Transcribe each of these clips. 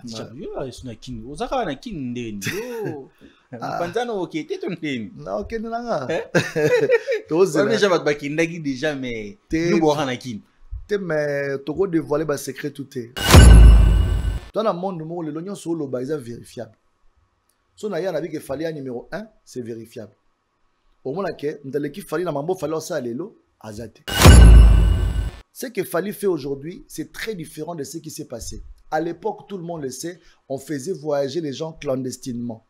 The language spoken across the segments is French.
Yo suna kin. Ozaka na kin ndeni. Yo. Panzana OK, t'es ton ndeni. Non, OK nanga. Toze. On déjà ba kindaki déjà mais nous bo na kin. Te mais toko dévoiler ba secret tout est. Dans le monde où le l'oignon sur le bas est vérifiable. So na ya na bi que fallait numéro 1, c'est vérifiable. Au moins que dans l'équipe fallait na mambo fallait ça lelo azate. Ce que Fally fait aujourd'hui, c'est très différent de ce qui s'est passé. À l'époque, tout le monde le sait, on faisait voyager les gens clandestinement.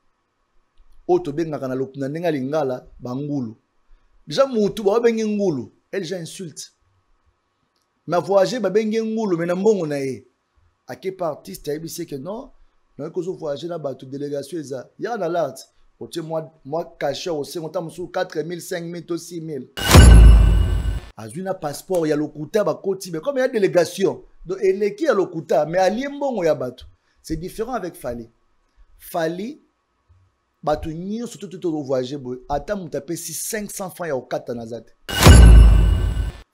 Déjà, moutou ba bengi ngulu, elle déjà insulte. Mais voyager ba bengi ngulu, mais na mbongo na ye. À quel artiste a dit que non, non que voyager na bateau délégation eza. Ya na l'art. Moi caché au sein, on t'a moussou 4000, 5000, 6000. Azuna passeport, il y a le kuta ba koti, mais comme il y a délégation, donc il est qui a le kuta, mais à liembongo ya bateau. C'est différent avec Fally. Fally, bateau nio surtout tout au voyager boy. Attends, on tape 500 francs ya au kata nazat.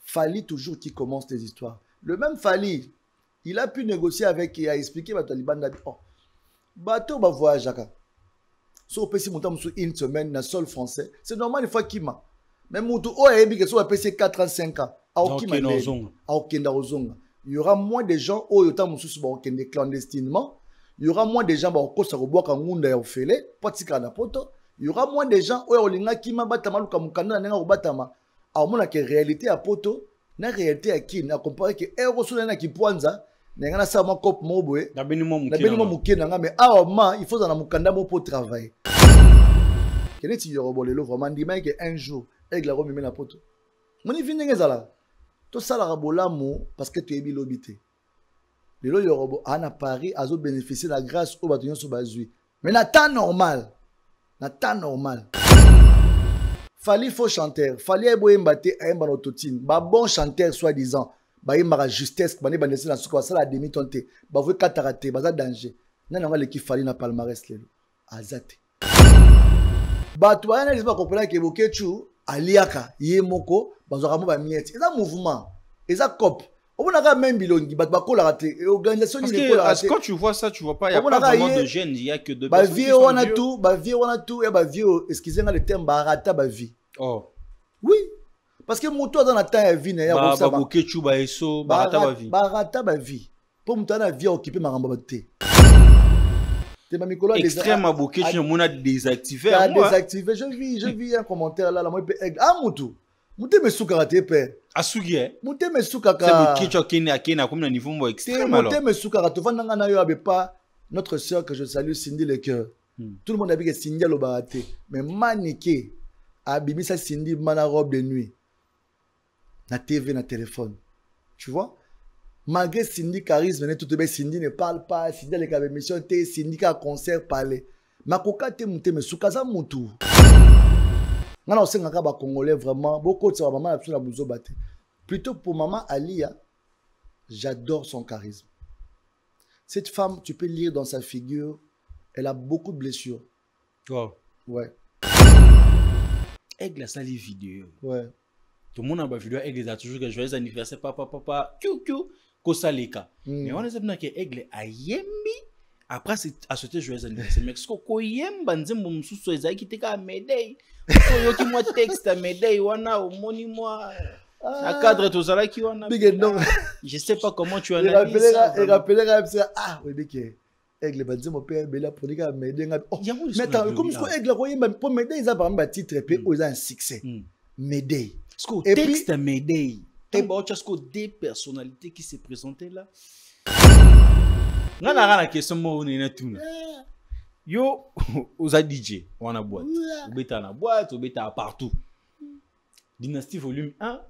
Fally toujours qui commence des histoires. Le même Fally, il a pu négocier avec et a expliqué bateau Liban d'abi. Oh, bateau ba voyage aka. So pesi montam sur une semaine na sol français. C'est normal une fois qu'il m'a. Mais Moutou, oh, il y a 4 ans, 5 ans. Il y aura moins de gens qui clandestinement. Il y aura moins de gens qui sont il y aura moins de gens qui sont réalité à poto, na réalité à qui, na comparer que qui poinza, na sa ma cop moboé, na benimo mukena mais il faut dans mukanda pour travailler. Quel est le vraiment dit que un jour avec la robe la poto. Mon y vient ngezala. To sala rabola mo parce que tu es bilobité. Le lo yorobo ana Paris azo bénéficier de la grâce au bâtonnier sur bazui. Mais na temps normal. Na temps normal. Fally faux chanteur. Fally eboye mbate ayemba nototine. Ba bon chanteur soi-disant. Ba yemba justesse ba ne ba nesi na suko sala demi tonté. Ba vwe katarate ba za danger. Nana nga l'équipe Fally na palmarès lelo. Azate. Ba to yana lisba comprendre que bokechu aliaka yemoko bazora mo ba miette. Eza mouvement. Eza cop. On a même bilongi bat bakola raté organisation ni kola raté. Quand tu vois ça, tu vois pas il y a pas vraiment de jeunes, il y a que deux personnes. Ba vie on a tout et ba vie excusez-moi le terme barata ba vie. Oh. Oui. Parce que mon toi dans la temps vie na ya ba ça. Ba bokechu ba eso barata ba vie. Barata ba vie. Pour mutana vie occuper ma ramba té. Extrême à bokechu on a désactivé. Désactivé, je vis un commentaire là moi ah moutou. Mouté me soukarate père. Asugi eh. Mouté me soukaka. C'est bokechu kene akena comme na niveau mo extrême alors. Mouté me soukarate vandanga na yo abe pas notre sœur que je salue Cindy le cœur. Tout le monde a dit que Cindy lo baraté mais maniqué a bimisa Cindy mana robe de nuit. Na TV na téléphone. Tu vois? Malgré Cindy charisme, tout le Cindy ne parle pas, Cindy a les émissions, Cindy a concert parler. Ma coca te mouté me soukaza moutou. Non, on sait que les Congolais vraiment, beaucoup de maman a la bouzo batté. Plutôt pour maman Alia, j'adore son charisme. Cette femme, tu peux lire dans sa figure, elle a beaucoup de blessures. Wow. Ouais. Aigle a sali vidéo. Ouais. Tout le monde a vu vidéo, Aigle a toujours que joyeux anniversaire, papa, Kosaleka. Mais on a dit que Aigle a yembi. Après, c'est à souhaiter joyeux anniversaire. Mais ce qu'on yemba, nzembo msuso ezaki teka médaille. Yoki moi texte à médaille, wana omoni moi. À cadre tout ça là qui wana. Je sais pas comment tu analyses ça. Et rappeler ah oui bike. Aigle ba nzembo pe bela pour dire médaille. Mais comme ce qu'on Aigle koyemba pour médaille ça par exemple titre pe o un succès. Médaille. Ce qu'on texte à médaille. Et bon, tu as des personnalités qui se présentaient là. On a la question moi on est tout. Yo, aux DJ, on a boîte. On bêta na boîte, on bêta partout. Dynastie volume 1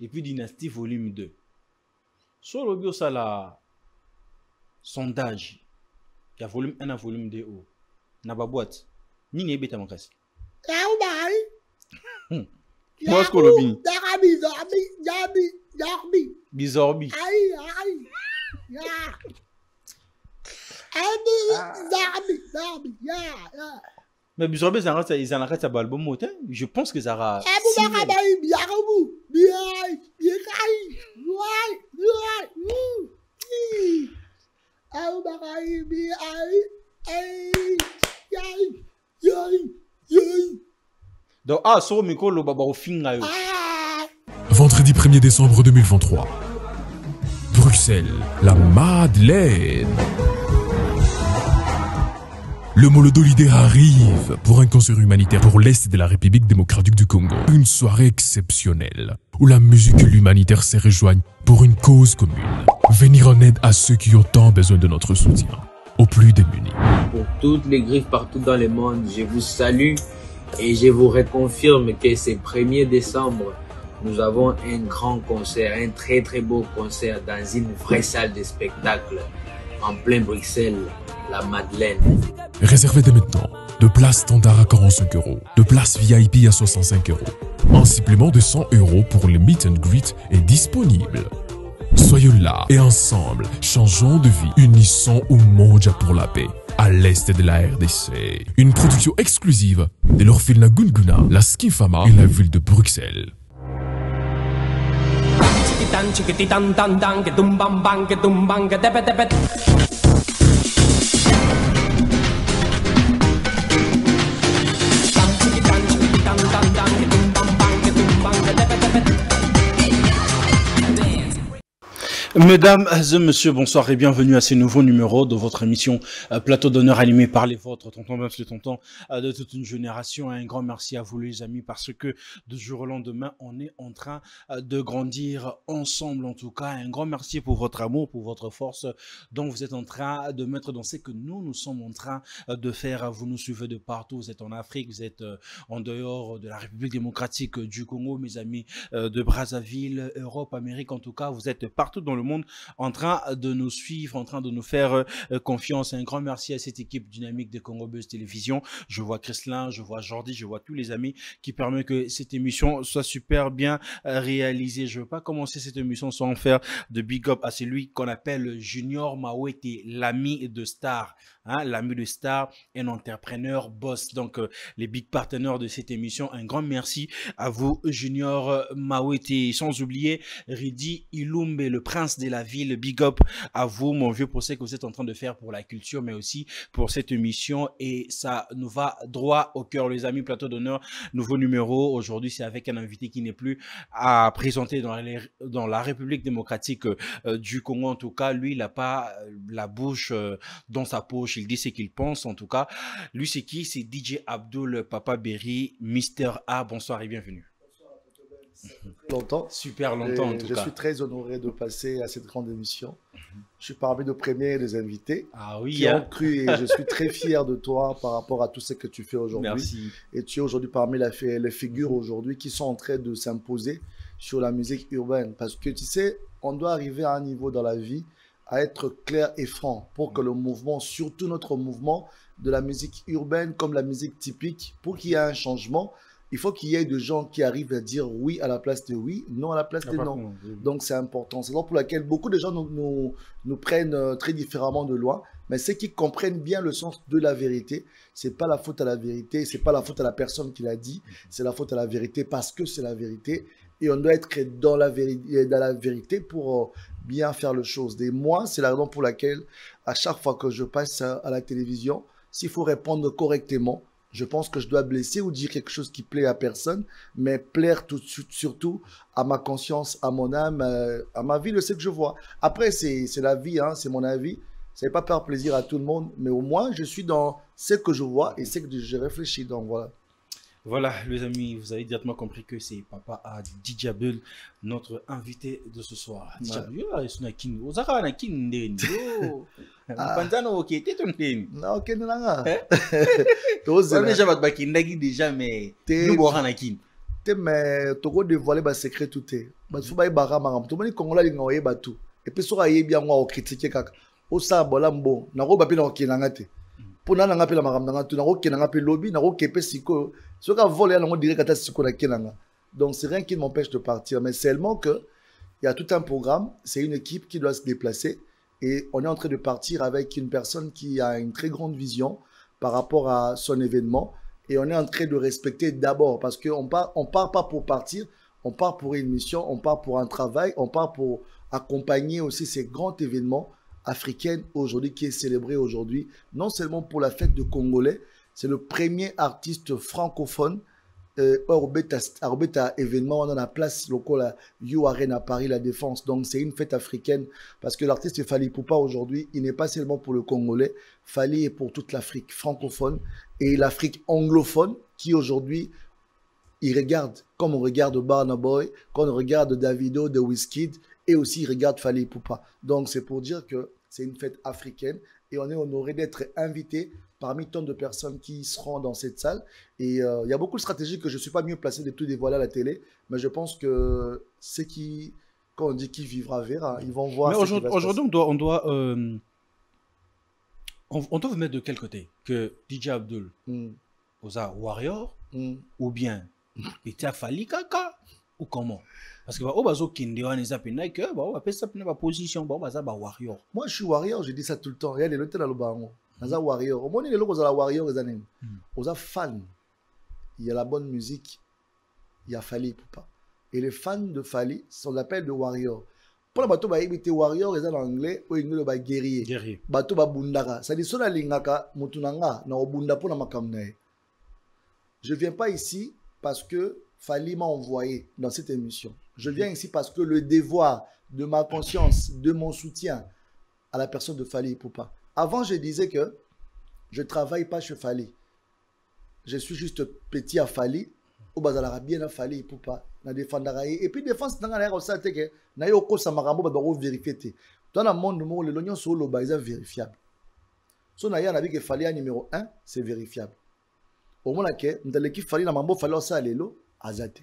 et puis Dynastie volume 2. Sur le bio ça la sondage. Il y a volume 1 et volume 2 oh. Na ba boîte. Ni ne bêta mon casse. Moi, ce qu'on a dit. Bizarbi. Mais Bizarbi, ils en arrêtent à album motin. Je pense que ça aura. Donc, sur Mikolo, baba au finga. Vendredi 1er décembre 2023. Bruxelles, la Madeleine. Le Molodolidé arrive pour un concert humanitaire pour l'Est de la République démocratique du Congo. Une soirée exceptionnelle où la musique et l'humanitaire se rejoignent pour une cause commune. Venir en aide à ceux qui ont tant besoin de notre soutien, aux plus démunis. Pour toutes les griffes partout dans le monde, je vous salue et je vous reconfirme que ce 1er décembre, nous avons un grand concert, un très très beau concert dans une vraie salle de spectacle en plein Bruxelles, la Madeleine. Réservez dès maintenant de places standard à 45 €, de places VIP à 65 €. Un supplément de 100 € pour le meet and greet est disponible. Soyons là et ensemble, changeons de vie, unissons Umoja pour la paix, à l'est de la RDC. Une production exclusive de l'orphelinat Gunguna, la Skifama et la ville de Bruxelles. Mesdames et messieurs, bonsoir et bienvenue à ce nouveau numéro de votre émission Plateau d'honneur animé par les vôtres, tonton Bams, le tonton de toute une génération. Un grand merci à vous les amis parce que de jour au lendemain, on est en train de grandir ensemble en tout cas. Un grand merci pour votre amour, pour votre force dont vous êtes en train de mettre dans ce que nous sommes en train de faire. Vous nous suivez de partout, vous êtes en Afrique, vous êtes en dehors de la République démocratique du Congo, mes amis de Brazzaville, Europe, Amérique en tout cas, vous êtes partout dans le monde en train de nous suivre, en train de nous faire confiance. Un grand merci à cette équipe dynamique de Congo Buzz Télévision. Je vois Chrislin, je vois Jordi, je vois tous les amis qui permettent que cette émission soit super bien réalisée. Je ne veux pas commencer cette émission sans faire de big up à celui qu'on appelle Junior Mawete, l'ami de Star. Hein, l'ami de Star, un entrepreneur boss. Donc, les big partenaires de cette émission, un grand merci à vous, Junior Mawete. Sans oublier Ridi Ilumbe, le prince de la ville. Big up à vous, mon vieux, pour ce que vous êtes en train de faire pour la culture, mais aussi pour cette émission. Et ça nous va droit au cœur, les amis. Plateau d'honneur, nouveau numéro. Aujourd'hui, c'est avec un invité qui n'est plus à présenter dans la République démocratique du Congo. En tout cas, lui, il n'a pas la bouche dans sa poche. Il dit ce qu'il pense. En tout cas, lui, c'est qui? C'est DJ Abdul Papa Berry, Mister A. Bonsoir et bienvenue. Longtemps. Super longtemps en tout cas. Je suis très honoré de passer à cette grande émission. Je suis parmi nos premiers des invités qui ont cru et je suis très fier de toi par rapport à tout ce que tu fais aujourd'hui. Merci. Et tu es aujourd'hui parmi les figures aujourd'hui qui sont en train de s'imposer sur la musique urbaine. Parce que tu sais, on doit arriver à un niveau dans la vie à être clair et franc pour que le mouvement, surtout notre mouvement de la musique urbaine comme la musique typique, pour qu'il y ait un changement, il faut qu'il y ait des gens qui arrivent à dire oui à la place de oui, non à la place de non. Donc c'est important. C'est pour laquelle beaucoup de gens nous prennent très différemment de loin. Mais ceux qui comprennent bien le sens de la vérité, c'est pas la faute à la vérité, c'est pas la faute à la personne qui l'a dit, c'est la faute à la vérité parce que c'est la vérité. Et on doit être dans la vérité pour bien faire les choses. Et moi, c'est la raison pour laquelle, à chaque fois que je passe à la télévision, s'il faut répondre correctement, je pense que je dois blesser ou dire quelque chose qui plaît à personne, mais plaire tout de suite, surtout à ma conscience, à mon âme, à ma vie, de ce que je vois. Après, c'est la vie, hein, c'est mon avis. Ça ne va pas faire plaisir à tout le monde, mais au moins, je suis dans ce que je vois et ce que je réfléchis. Donc, voilà. Voilà, les amis, vous avez directement compris que c'est Papa à DJ Abdul, notre invité de ce soir. DJ Abdul, c'est un kin. Vous avez un kin d'Endo. Panzano, ok, t'es ton kin. Non, ok, non, non. On a déjà votre bakin d'agi déjà, mais nous boirons un kin. Mais tu as dévoilé le secret tout est. Il faut pas y barrer maram. Tout le monde congolais il ngoye batu. Et puis sur aye bien moi au critiquer kaka. Au sa bolambo. Na ko bapi na okinangate. Pour na nga pela maram na tu na ko kinanga pe lobby na ko kepe siko. Ce qu'a volé, on dirait que c'est donc c'est rien qui m'empêche de partir, mais seulement que il y a tout un programme, c'est une équipe qui doit se déplacer et on est en train de partir avec une personne qui a une très grande vision par rapport à son événement et on est en train de respecter d'abord parce qu'on part pas pour partir, on part pour une mission, on part pour un travail, on part pour accompagner aussi ces grands événements africaine aujourd'hui qui est célébrée aujourd'hui, non seulement pour la fête de Congolais, c'est le premier artiste francophone Arbeta événement dans la place locale You Arena à Paris La Défense. Donc c'est une fête africaine parce que l'artiste Fally Ipupa aujourd'hui, il n'est pas seulement pour le Congolais, Fally est pour toute l'Afrique francophone et l'Afrique anglophone qui aujourd'hui il regarde comme on regarde Burna Boy, comme on regarde Davido de Wizkid et aussi il regarde Fally Ipupa. Donc c'est pour dire que c'est une fête africaine et on est honoré d'être invité parmi tant de personnes qui seront dans cette salle. Et il y a beaucoup de stratégies que je ne suis pas mieux placé de tout dévoiler à la télé, mais je pense que c'est qui, quand on dit qui vivra verra, ils vont voir. Mais aujourd'hui, on doit vous mettre de quel côté? Que DJ Abdul, Oza Warrior, ou bien était à Fally Kaka, ou comment? Parce que position, Warrior. Moi je suis Warrior, je dis ça tout le temps. Regardez, l'hôtel à l'Obarango. Naza Warrior. Au moins, les locaux à Warrior, ils sont fans. Il y a la bonne musique. Il y a Fally Ipupa. Et les fans de Fally, on l'appelle de Warrior. Pour la bateau, il y a Warrior, ils sont en anglais, ou ils sont guerrier. Guerrier. Bateau, bundara. Ça dit, sur la lingaka, mutunanga, na obunda pour la makamnae. Je ne viens pas ici parce que Fally m'a envoyé dans cette émission. Je viens ici parce que le devoir de ma conscience, de mon soutien à la personne de Fally Ipupa. Avant, je disais que je ne travaille pas chez Fally. Je suis juste petit à Fally. Au bazar bien à Fally Ipupa. Et puis, défense, dans la ça que na yoko samarambo ba vérifier. Dans le monde où les lognons sont vérifiables. So na ya na que Fally numéro 1, c'est vérifiable. Au moins que dans l'équipe Fally na mambo Fally ça lelo azate.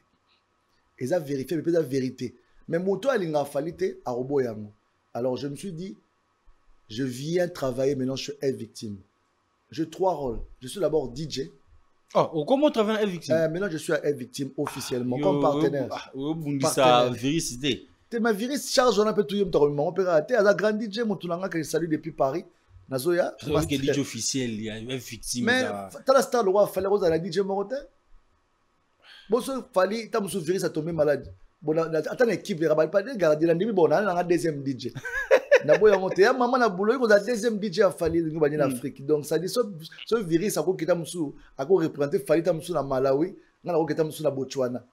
Et ça vérifié mais pas vérité. Mais moto alinga Fally te a robo yango. Alors je me suis dit je viens travailler maintenant, je suis victime. J'ai 3 rôles. Je suis d'abord DJ. Oh, comment travailler victime? Maintenant, je suis victime officiellement, comme partenaire. Ça véricité. Tu ma virée charge, on a peu tout le monde. Tu es un grand DJ, mon toulanga que je salue depuis Paris. Nazoya. Parce que DJ officiel, il y a une victime. Mais tu as la star, le roi, fallait rose à la DJ Morotin. Bon, ça fallait, tu as me viré, ça tombe malade. Bon, attends, l'équipe, les rabat, pas de garder la nuit, bon, on a un deuxième DJ. Maman na boulot il y a deuxième DJ à Fally en Afrique. Donc ça dit ce virus à quoi qui t'a moussou à quoi représenter Fally t'a moussou na Malawi, na quoi qui t'a moussou na Botswana.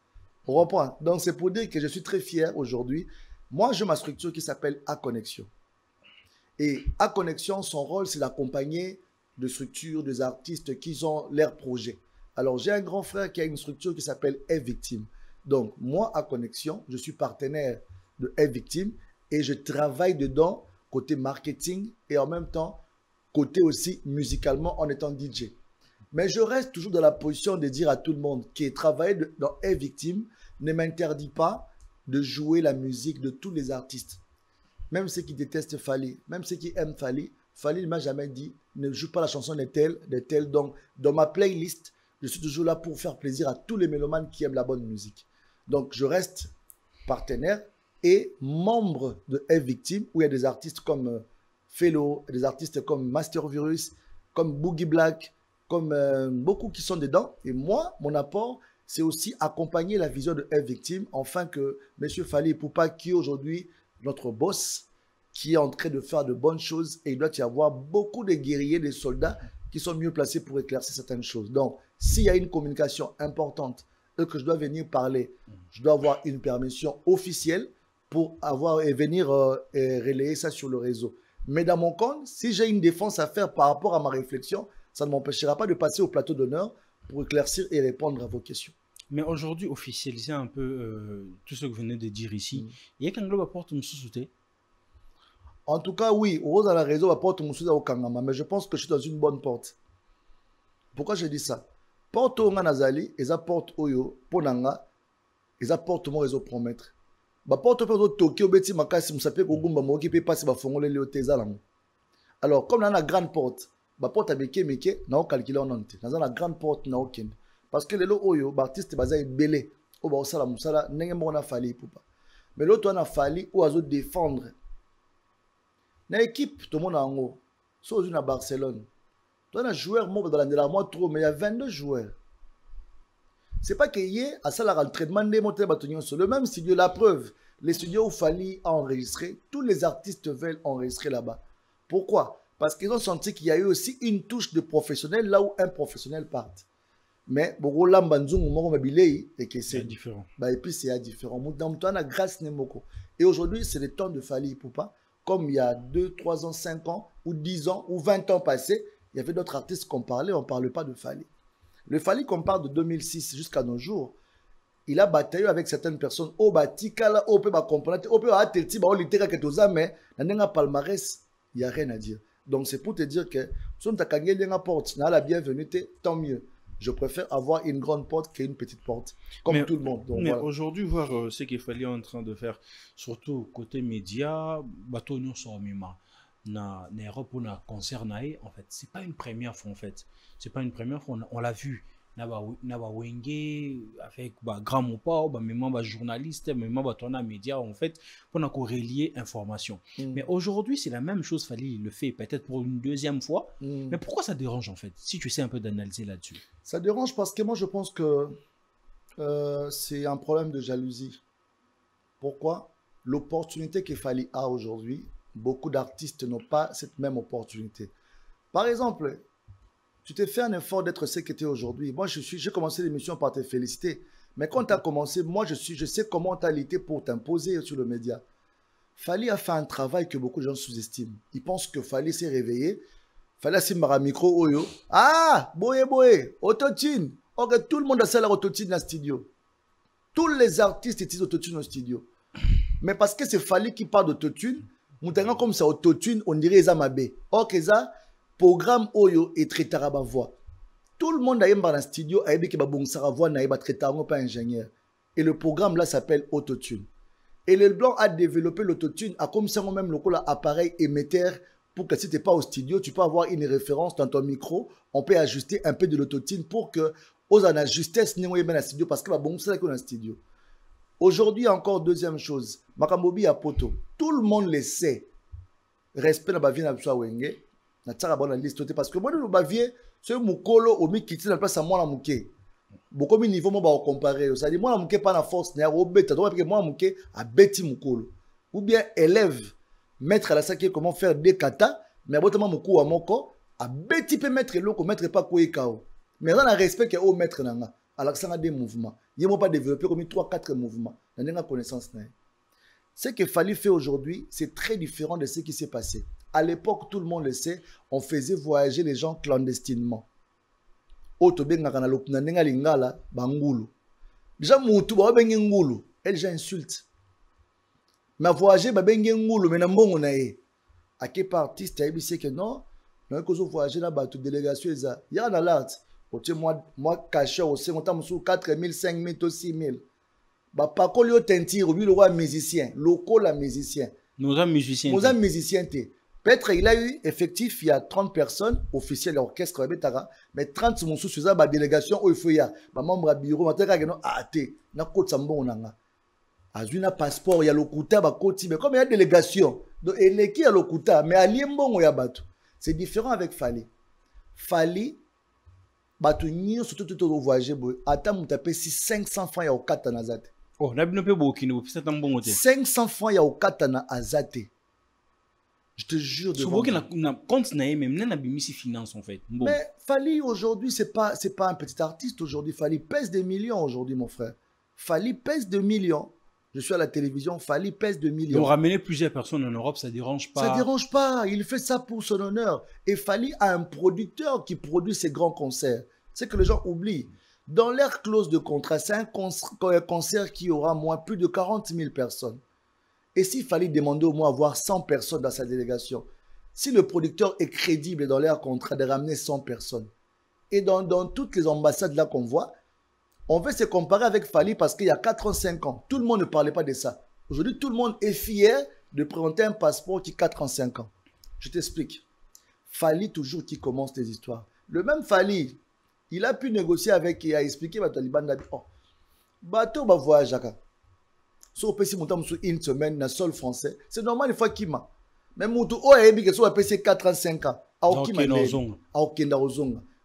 On reprend. Donc c'est pour dire que je suis très fier aujourd'hui. Moi j'ai ma structure qui s'appelle A Connexion. Et A Connexion, son rôle c'est d'accompagner des structures, des artistes qui ont leur projet. Alors j'ai un grand frère qui a une structure qui s'appelle Victime. Donc moi A Connexion, je suis partenaire de Victime. Et je travaille dedans, côté marketing et en même temps, côté aussi musicalement en étant DJ. Mais je reste toujours dans la position de dire à tout le monde qui travaille dans Victime ne m'interdit pas de jouer la musique de tous les artistes. Même ceux qui détestent Fally, même ceux qui aiment Fally, Fally ne m'a jamais dit ne joue pas la chanson de tel. Donc, dans ma playlist, je suis toujours là pour faire plaisir à tous les mélomanes qui aiment la bonne musique. Donc, je reste partenaire et membre de Victime, où il y a des artistes comme Fellow, des artistes comme Master Virus, comme Boogie Black, comme beaucoup qui sont dedans. Et moi, mon apport, c'est aussi accompagner la vision de Victime, afin que M. Fally Ipupa, qui est aujourd'hui notre boss, qui est en train de faire de bonnes choses, et il doit y avoir beaucoup de guerriers, des soldats qui sont mieux placés pour éclaircir certaines choses. Donc, s'il y a une communication importante et que je dois venir parler, je dois avoir une permission officielle pour avoir et venir relayer ça sur le réseau. Mais dans mon compte, si j'ai une défense à faire par rapport à ma réflexion, ça ne m'empêchera pas de passer au plateau d'honneur pour éclaircir et répondre à vos questions. Mais aujourd'hui, officialiser un peu tout ce que vous venez de dire ici, il y a qu'un globe à porte sous-souté. En tout cas, oui, Rose à la réseau à porte sous au Kangama, mais je pense que je suis dans une bonne porte. Pourquoi je dis ça? Porte au Nazali, et ça porte Oyo, Ponanga, et ça porte mon réseau promettre. Ba porte au Tokyo, Betty Makasi, Moussapé, Ogumba, Moki, Pépas, Bafongole, Léotézalango. Alors, comme dans la grande porte, ba porte à Beke, Meke, n'a pas calculé en ante. Dans la grande porte, n'a aucun. Parce que les lots Oyo, Baptiste Bazaï Belé, au Baosala Moussala, n'est pas Fally Ipupa. Mais l'autre, on a Fally ou à défendre. Dans l'équipe, tout le monde a un haut. Sauf une à Barcelone. Tu as un joueur mort dans la mois trop, mais il y a 22 joueurs. C'est pas qu'il y ait à ça l'entraînement des moteurs bâtonnons sur le même studio. La preuve, les studios où Fally a enregistré, tous les artistes veulent enregistrer là-bas. Pourquoi? Parce qu'ils ont senti qu'il y a eu aussi une touche de professionnel là où un professionnel part. Mais beaucoup et que c'est différent. Et puis c'est différent. Et aujourd'hui, c'est le temps de Fally Ipupa. Comme il y a 2, 3 ans, 5 ans, ou 10 ans, ou 20 ans passés, il y avait d'autres artistes qu'on parlait, on ne parlait pas de Fally. Le Fally qu'on parle de 2006 jusqu'à nos jours, il a bataillé avec certaines personnes. Au batikala, au peu comprendre, au peu atelti, au littéraire que tous mais dans palmarès, il n'y a rien à dire. Donc c'est pour te dire que si on t'a gagné une porte, la bienvenue, tant mieux. Je préfère avoir une grande porte qu'une petite porte, comme tout le monde. Donc, mais voilà. Aujourd'hui, voir ce qu'il fallait en train de faire, surtout côté média, bateau nous sommes na Europe ou na concert en fait, c'est pas une première fois en fait. C'est pas une première fois, on l'a vu. Naba wenge avec grand mopa même journaliste même ton média en fait pour nous relier information. Mais aujourd'hui c'est la même chose, Fally le fait peut-être pour une deuxième fois. Mais pourquoi ça dérange en fait, si tu sais un peu d'analyser là-dessus? Ça dérange parce que moi je pense que c'est un problème de jalousie. Pourquoi? L'opportunité que Fally a aujourd'hui, beaucoup d'artistes n'ont pas cette même opportunité. Par exemple, tu t'es fait un effort d'être ce que tu es aujourd'hui. Moi, j'ai commencé l'émission par te féliciter. Mais quand tu as commencé, moi, je sais comment tu as lutté pour t'imposer sur le média. Fally a fait un travail que beaucoup de gens sous-estiment. Ils pensent que Fally s'est réveillé. Fally a fait un micro oyo. Ah, boye, autotune. Ok, tout le monde a ça l'autotune dans le studio. Tous les artistes utilisent autotune dans le studio. Mais parce que c'est Fally qui parle d'autotune, comme ça, autotune, on dirait Zamabe. Ok, ça. Programme Oyo et traité à voix. Tout le monde a dans le studio a dit que bon ça voix n'a pas traité pas ingénieur. Et le programme là s'appelle Autotune. Et le blanc a développé l'autotune à comme ça même le appareil émetteur pour que si tu n'es pas au studio, tu peux avoir une référence dans ton micro. On peut ajuster un peu de l'autotune pour que aux en justesse n'y ait pas dans le studio parce que bon ça dans le studio. Aujourd'hui encore deuxième chose, Makambobi à poto. Tout le monde le sait. Respect na bavie na soi wenge. Parce que moi, le bavier, c'est Moukolo au Mikiti, la place à moi, la Mouké. Beaucoup de niveaux, moi, comparer. Ça dit, moi, la Mouké, pas la force, n'est au bêta. Donc, moi, Mouké, à Betty Moukolo. Ou bien, élève, maître à la saké, comment faire des katas, mais à botement Moukou à Moko, à Betty peut mettre l'eau, mettre pas quoi kao. Mais on a respect qu'il y a au maître, alors que ça a des mouvements. Il n'y a pas développé comme 3-4 mouvements. On n'a pas connaissance. Ce qu'il fallait faire aujourd'hui, c'est très différent de ce qui s'est passé. À l'époque, tout le monde le sait, on faisait voyager les gens clandestinement. Déjà, elle insulte. Mais voyager, mais à quel artiste a dit que non, non, que vous voyagez là-bas, toute délégation, il y a un alerte. Moi, caché aussi, on t'a mis 4 000, 5 000, 6 000. Par contre, il y a un roi musicien, local musicien. Nous sommes musiciens. Nous sommes musiciens. Peut-être il a eu effectif, il y a 30 personnes, officiels orchestre, mais 30 sont sous la délégation où il faut y avoir membre du bureau, il y a un passeport, il y a le Kouta, mais comme il y a une délégation, il y a le Kouta, mais à Liembon, il y a Batu. C'est différent avec Fally. Fally, Batu Nio, surtout tout au voyage, attends, tu as payé 500 francs au Katana Zate. Oh, n'a pas beaucoup, c'est un bon côté. 500 francs au Katana Azate. Je te jure de vous. Finance en fait. Bon. Mais Fally aujourd'hui, c'est pas un petit artiste aujourd'hui. Fally pèse des millions aujourd'hui, mon frère. Fally pèse 2 millions. Je suis à la télévision, Fally pèse 2 millions. Donc ramener plusieurs personnes en Europe, ça dérange pas. Ça dérange pas. Il fait ça pour son honneur. Et Fally a un producteur qui produit ses grands concerts. C'est que les gens oublient. Dans leur clause de contrat, c'est un concert qui aura moins plus de 40 000 personnes. Et s'il fallait demander au moins avoir 100 personnes dans sa délégation, si le producteur est crédible dans leur contrat de ramener 100 personnes, et dans toutes les ambassades là qu'on voit, on veut se comparer avec Fally parce qu'il y a 4 ans, 5 ans, tout le monde ne parlait pas de ça. Aujourd'hui, tout le monde est fier de présenter un passeport qui a 4 ans, 5 ans. Je t'explique. Fally toujours qui commence des histoires. Le même Fally, il a pu négocier avec, il a expliqué à Taliban, bateau va voyager. Si on peut monter une semaine dans le sol français, c'est normal une fois qu'il m'a. Mais Moutou, oh, il y a 4 ans, 5 ans.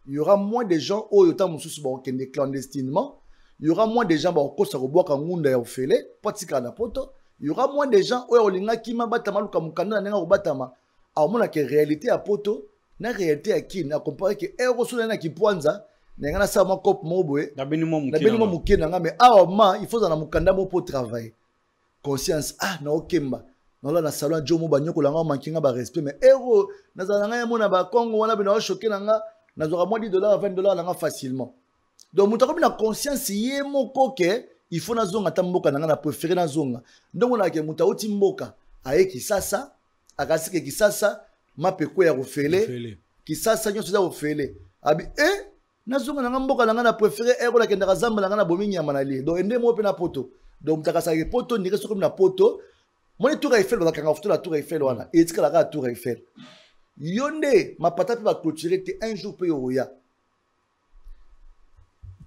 Il y aura moins de gens qui clandestinement. Il y aura moins de gens qui sont au félé. Il y aura moins de gens qui ont Alors mon que réalité à poto na réalité à qui na comparer que ero sona na ki pwanza na ngana sa mo cop mo boye na benimo muke na nga mais awa il faut na mukanda mo pour travailler conscience na okemba na la na salon jomo banyoko la nga mankinga ba respect mais ero na za nga mo na ba Congo wana bina choquer na nga na zo moins $10 $20 na nga facilement donc muta ko na conscience yé moko ke il faut na zonga tamboka na nga na préférer na zonga donc na ke muta oti mboka aye kisasa akasike kisasa mapeko ya kofele kisasa nyo soza kofele abi nazonga na mboka na nga na préférer ero la kenda kazamba na nga na bomi nyama na li donc ende mo pe na poto donc mtakasa ke poto ndike soko na poto moni tour Eiffel ba kanga foto la tour Eiffel wana etika la tour Eiffel yonde mapata pe ba clôturer te un jour pe yoya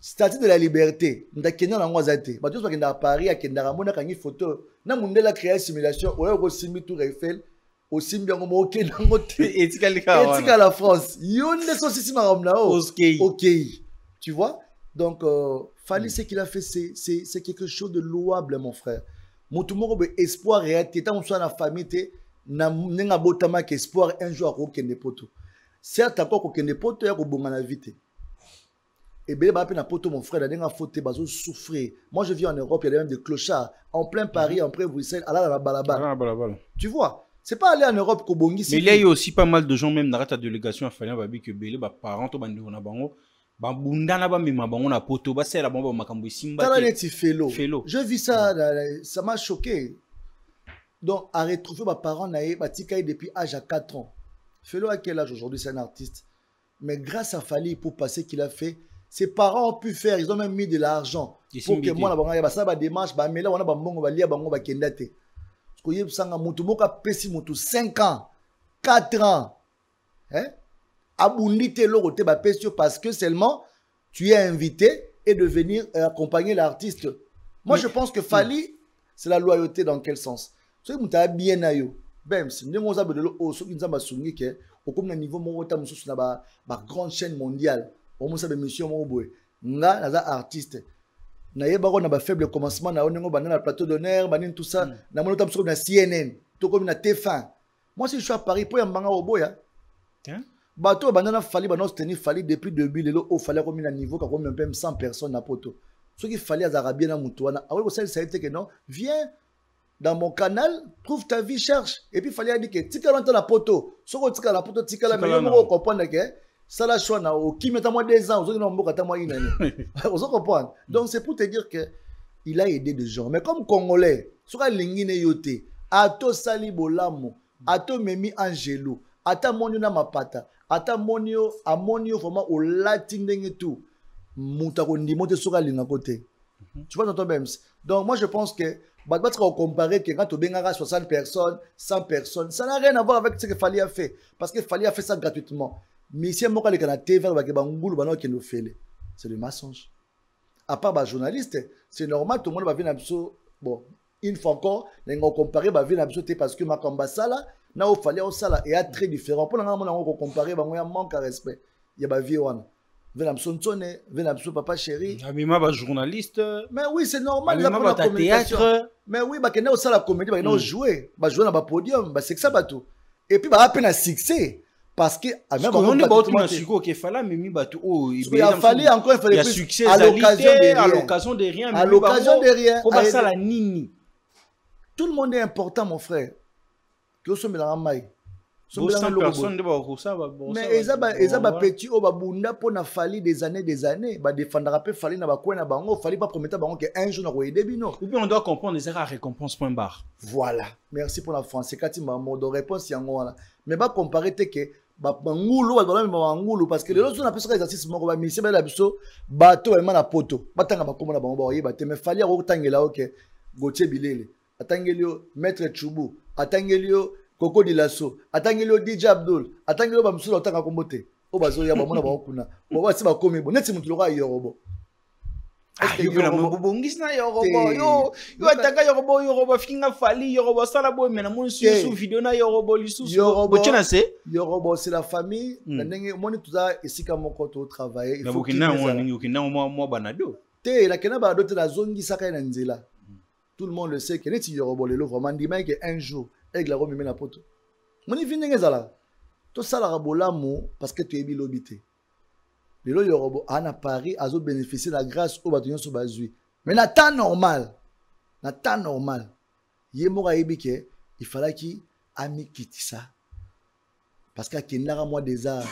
statue de la liberté ndakenya na ngwa zate ba tous ba kenda Paris akenda mona kangi photo na mundela créer simulation oyo ko simbi tour Eiffel aussi bien comme ok etika la France yonde so sisi maramna ok tu vois donc Fally ce qu'il a fait c'est quelque chose de louable mon frère mutumoko be espoir réalité tant soit na famille te na nenga botama que espoir un jour ko kende poto certes encore ko kende poto ya ko bonga na vite et bien ba pe na poto mon frère na nenga faute bazo souffrir moi je vis en Europe il y a même des clochards en plein Paris en plein Bruxelles à la balabala tu vois. C'est pas aller en Europe ko bongi. Mais il y a eu aussi pas mal de gens même dans ta délégation à Fally babi que belé ba parents to bandi na bango ba bunda na ba mima bango na poto ba sela bango makambo simba. Tala neti felo. Je vis ça ça m'a choqué. Donc à retrouver ba parents naé ba tikaï depuis âge à 4 ans. Felo à quel âge aujourd'hui c'est un artiste. Mais grâce à Fally pour passer qu'il a fait, ses parents ont pu faire, ils ont même mis de l'argent pour que moi na bango ba ça ba démarche ba mela wana ba mbongo ba lia bango ba kendate. Koyeb sanga mutu moka pesi mutu 5 ans 4 ans abundi te lorote ba pesio parce que seulement tu es invité et de venir accompagner l'artiste. Moi je pense que Fally c'est la loyauté dans quel sens so mutu bien na yo bem si ndemo za bedelo o so kinza basungi ke o comme na niveau mo ta mususu na ba grande chaîne mondiale o mo sa be mission mo boye nga na za artiste na yeba ko na ba faible commencement na onengo bana na plateau d'honneur banine tout ça na mono tam sur na CNN to comme na TF1 moi si je suis à Paris pour yambanga oboya bato bana na Fally bana soutenir Fally depuis début lelo o Fally comme na niveau ka comme même 100 personnes na poto ce qui Fally az arabien na mutu wana awe ko ça été que non viens dans mon canal trouve ta vie cherche et puis Fally a dit que tika lanta la poto soko tika la poto tika la mais mo comprendre que ça la choix na au qui met à moi 2 ans aux autres mboka ta moi une année vous comprendre donc c'est pour te dire que il a aidé des gens mais comme congolais soka lingine yote ato sali bolamo ato memi angelo ata monio na mapata ata monio amonio vraiment au latin ndenge tout muta ko ndimo te soka linga côté tu vois ton même donc moi je pense que bah tu vas comparer que quand tu benga 60 personnes 100 personnes ça n'a rien à voir avec ce que Fally a fait parce que Fally a fait ça gratuitement. Mais si on a la TV, c'est le mensonge. À part les journalistes, c'est normal, tout le monde va venir bon, une fois encore, on va comparer parce que ma sala, na au Fally au sala est très différent. Pour on comparer, il y a un manque de respect. Il y a ma vie papa chéri. Amima journaliste. Mais oui, c'est normal. Amima théâtre. Mais oui, bah on a la comédie, bah jouer, bah jouer dans le podium, bah c'est que ça bateau. Et puis bah à peine à succès. Parce que on est battu na suko ke fala mimi batu il a fallu encore il a succès à l'occasion de rien à l'occasion de rien ko ba sala nini tout le monde est important mon frère que so melanga mai so personne de ba ko ça mais eza ba petit o ba bunda po na Fally des années ba défendra pe Fally na ba ko na bango Fally pas promettre bango que un jour na ko aider bino et puis on doit comprendre les erreurs récompense point barre voilà merci pour la France c'est Kati mamo de réponse yango wana mais ba comparer te que bangulu bangulu parce que les autres on a plus exercice moko ba mission ba biso bato ba na poto batanga bakoma na bango ba yeba te mais Fally a otangela OK Gauthier Bilele atangelio Maître Chubu atangelio Coco Dilasso atangelio DJ Abdul atangelio ba msula otanga kombote o bazo ya ba mona ba kuna ba si ba komi bo neti mutu loka yorobo yo ataka yorobo finga Fally yorobo sala boy mena mon sous vidéo na yorobo lisusu bochena c'est yorobo c'est la famille ndenge moni tuza esika moko to travailler il faut qu'il moi banado te la kena ba dote la zongi saka na nzela tout le monde le sait que neti yorobo lelo vraiment ndima que un jour aigle la rememe na poto Moni vini ngezala. To sala bolamu parce que tu es bilobité. Le lo yorobo ana Paris azo bénéficier de la grâce au bâtonnier sur bazui. Mais na temps normal. Na temps normal. Yemora ibike, il fallait qu'il ami quitte ça. Parce qu'il y a moi des arts.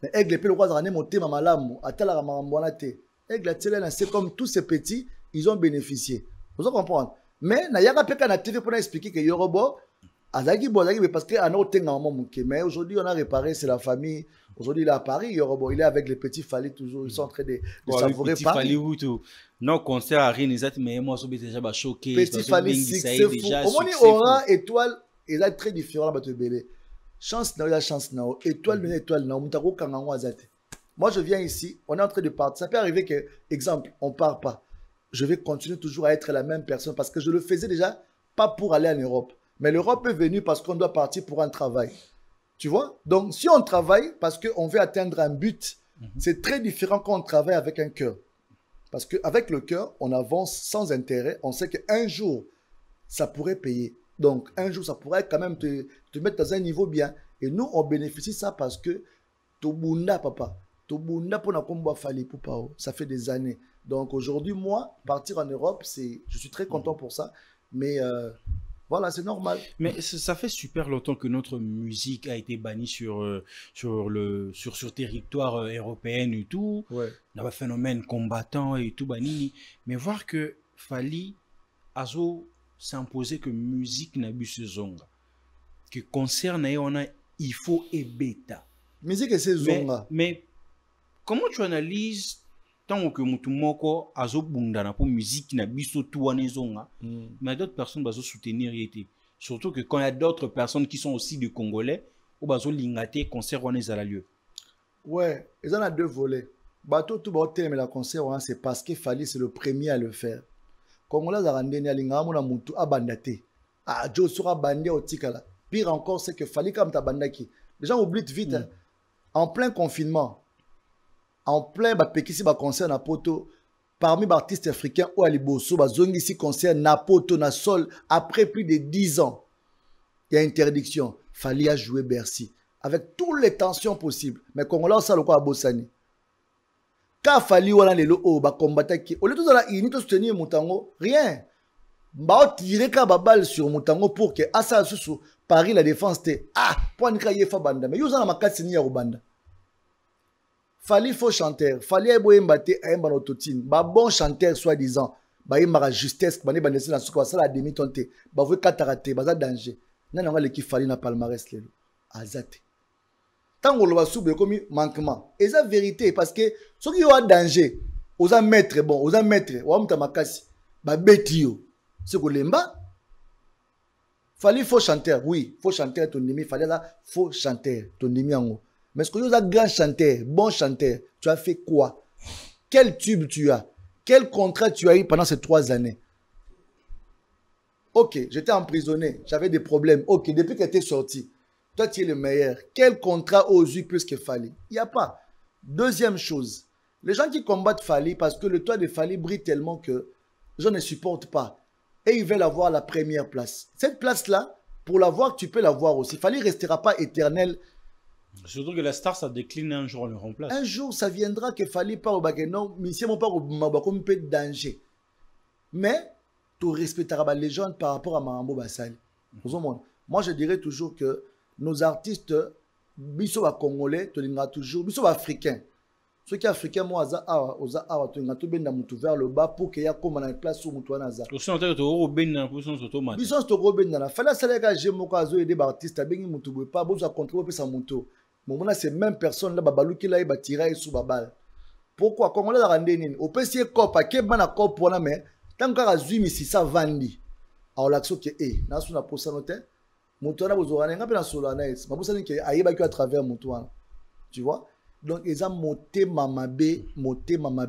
Mais aigle peut le croiser à monter ma malamu, à tel à ma te. Aigle c'est comme tous ces petits, ils ont bénéficié. Vous comprenez? Mais na yaka peka na TV pour expliquer que yorobo azaki bozaki parce que ana otenga maman muke. Mais aujourd'hui on a réparé, c'est la famille. Aujourd'hui il est à Paris, yorobo il est avec les petits Fali toujours, ils sont en train de savourer Paris. Non concert à rien exact mais moi je suis déjà choqué. Petit Fali c'est fou. Au moins aura étoile et là très différent là te belé. Chance na chance na étoile une étoile na mutako kangango azate. Moi je viens ici, on est en train de partir. Ça peut arriver que exemple, on part pas. Je vais continuer toujours à être la même personne parce que je le faisais déjà pas pour aller en Europe. Mais l'Europe est venue parce qu'on doit partir pour un travail. Tu vois? Donc, si on travaille parce qu'on veut atteindre un but, c'est très différent quand on travaille avec un cœur. Parce qu'avec le cœur, on avance sans intérêt. On sait qu'un jour, ça pourrait payer. Donc, un jour, ça pourrait quand même te mettre dans un niveau bien. Et nous, on bénéficie de ça parce que Tobunda, papa. Tobunda pour na komba fali pour pao. Ça fait des années. Donc, aujourd'hui, moi, partir en Europe, je suis très content pour ça. Mais voilà, c'est normal. Mais ça fait super longtemps que notre musique a été bannie sur territoire européen et tout. Ouais. Il y a un phénomène combattant et tout banni. Mais voir que Fali Azo s'imposer que musique n'a bu ce zonga. Que concert on a il faut et bêta. Musique et c'est zonga. Mais comment tu analyses tant que mutumoko azo bundana pour musique n'a biso tout en zonga, mais d'autres personnes bazo soutenir été. Surtout que quand il y a d'autres personnes qui sont aussi des Congolais, ou bazo lingate concert on est à la lieu. Ouais, ils en a deux volets. Bateau tout bateau mais la concert c'est parce qu'il fallait c'est le premier à le faire. Congolais a rendu à l'ingamo na mutu abandate. Ah Joe sera bandé au tikala. Pire encore c'est que fallait comme ta bandaki. Les gens oublient vite. Hein. En plein confinement. En plein Pekisi concert na poto parmi les artistes africains ou aliboso bazongisi concert na poto na sol après plus de 10 ans il y a interdiction fallait jouer Bercy avec toutes les tensions possibles mais Congolais ça le quoi à Bossani quand fallait wala lelo o ba combattre qui au lieu de la unité soutenir Mutango rien ba tirer ka balle sur Mutango pour que asa susu Paris la défense te point ka yefa banda mais yo za na makasi ni ya Rwanda. Fallait faux chanteur, fallait boyembate un bon autotune, ba bon chanteur soi-disant, ba yemara justesse, ba ne bandesi na suko ça la demi tonté, ba voué kataraté, ba za danger. Nana ngale ki fallait na palmarès lelo. Azate. Tango lo ba soube comme manquement. Et ça vérité parce que ceux qui ont danger, oza maître bon, oza maître, wa mta makasi, ba betio. Ce ko lemba fallait faux chanteur, oui, faux chanteur ton demi, fallait là faux chanteur ton demi en haut. Mais est-ce que tu as un grand chanteur, bon chanteur, tu as fait quoi? Quel tube tu as? Quel contrat tu as eu pendant ces 3 années? Ok, j'étais emprisonné, j'avais des problèmes. Ok, depuis que tu es sorti, toi tu es le meilleur. Quel contrat oses-tu plus que Fali? Il n'y a pas. Deuxième chose, les gens qui combattent Fali parce que le toit de Fali brille tellement que les gens ne supportent pas. Et ils veulent avoir la première place. Cette place-là, pour l'avoir, tu peux l'avoir aussi. Fali ne restera pas éternel. Surtout que la star, ça décline un jour, on le remplace. Un jour, ça viendra que Fali pas au baguette. Non, mais si on pas au baguette, peu de danger. Mais, tu respecteras les légende par rapport à Marambo Bassali. Moi, je dirais toujours que nos artistes, biso ba Congolais, tu l'as toujours, biso ba Africains. Ceux qui sont Africains, moi, tu l'as tout bien vers le bas pour qu'il y ait comme une place où tu as naza. Aussi, on t'a dit au ben dans la position de tomate. Biso c'est au ben dans la. Fallait ça les gars, j'ai mon cas aider des artistes, bien ils mutu pas, besoin contrôler sa moto. Mon là, ces mêmes personnes là, babalou qui là, ils tirer sous babal. Pourquoi? Comment la rendre nini? Au PC cop, à quel bana cop pour la mais tant qu'à zumi si ça vandi. Alors l'action que na sous la posa note, moto na bozora nga pe na solana es. Ma posa ni que aïba qui à travers moto. Tu vois? Donc ils ont monté mamabe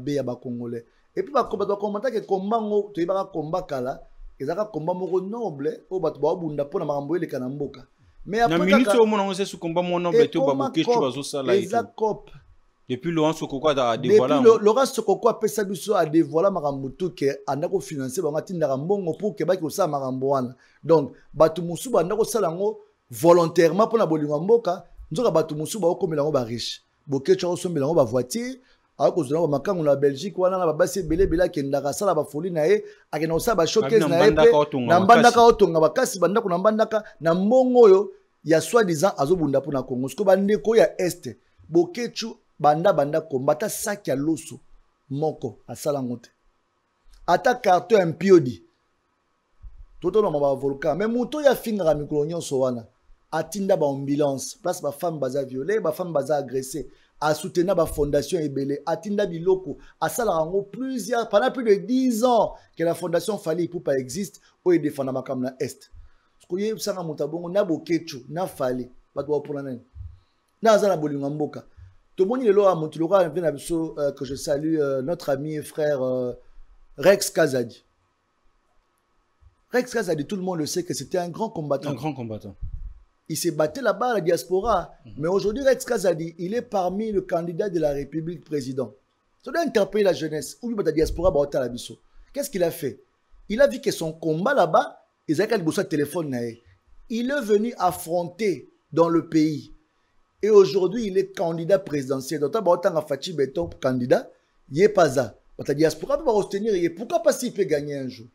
ya ba Congolais. Et puis ba combattre que combat ngo, tu ba combat kala, ils ont combat moko noble, o bat ba bunda pona makambo ele kana mboka. Mais après na minute au moment on sait ce combat mon noble tu ba boké tu bazo sala et tout. Depuis Laurent Sokoko a dévoilé. Depuis Laurent Sokoko a pesa biso a dévoilé makambo to ke andako financer ba ngatinda mbongo pour ke ba ki osala makambo wana. Donc batu musu ba ndako sala ngo volontairement pour la bolingo mboka nzoka bato musu ba okomela ngo ba riche Bokecho osombela ngo ba voiture ako zona ba makango na Belgique wana na babasi belé bela kendaka sala ba folie na ye akena osa ba showcase na ye na mbandaka otonga bakasi bandako na mbandaka na mbongo oyo ya soi-disant azobunda pour na Congo siko bandeko ya este Bokecho banda kombata sac ya loso moko asala ngote ata carton un piodi toto na ba volcan mais moto ya finga mikolo nyonso wana atinda ba ambulance place ba femme baza violée ba femme baza agressée a soutenir ba fondation ebele atinda biloko asala rango plusieurs pendant plus de 10 ans que la fondation Fally Ipupa existe ou défendre makam na est skoye sanga mutabongo na Bokecho na Fally bato pour la nene na zala bolinga mboka to boni lelo a mutuloko vient na biso que je salue notre ami et frère Rex Kazadi. Rex Kazadi, tout le monde le sait que c'était un grand combattant. Un grand combattant. Il s'est battu là-bas à la diaspora. Mais aujourd'hui, Rex Kazadi, il est parmi le candidat de la République président. Ça doit interpeller la jeunesse. Ou la diaspora, qu'est-ce qu'il a fait? Il a vu que son combat là-bas, il a un téléphone. Il est venu affronter dans le pays. Et aujourd'hui, il est candidat présidentiel. Donc, il a Fachi Beton candidat. Il n'est pas ça. La diaspora peut retenir. Pourquoi pas s'il peut gagner un jour?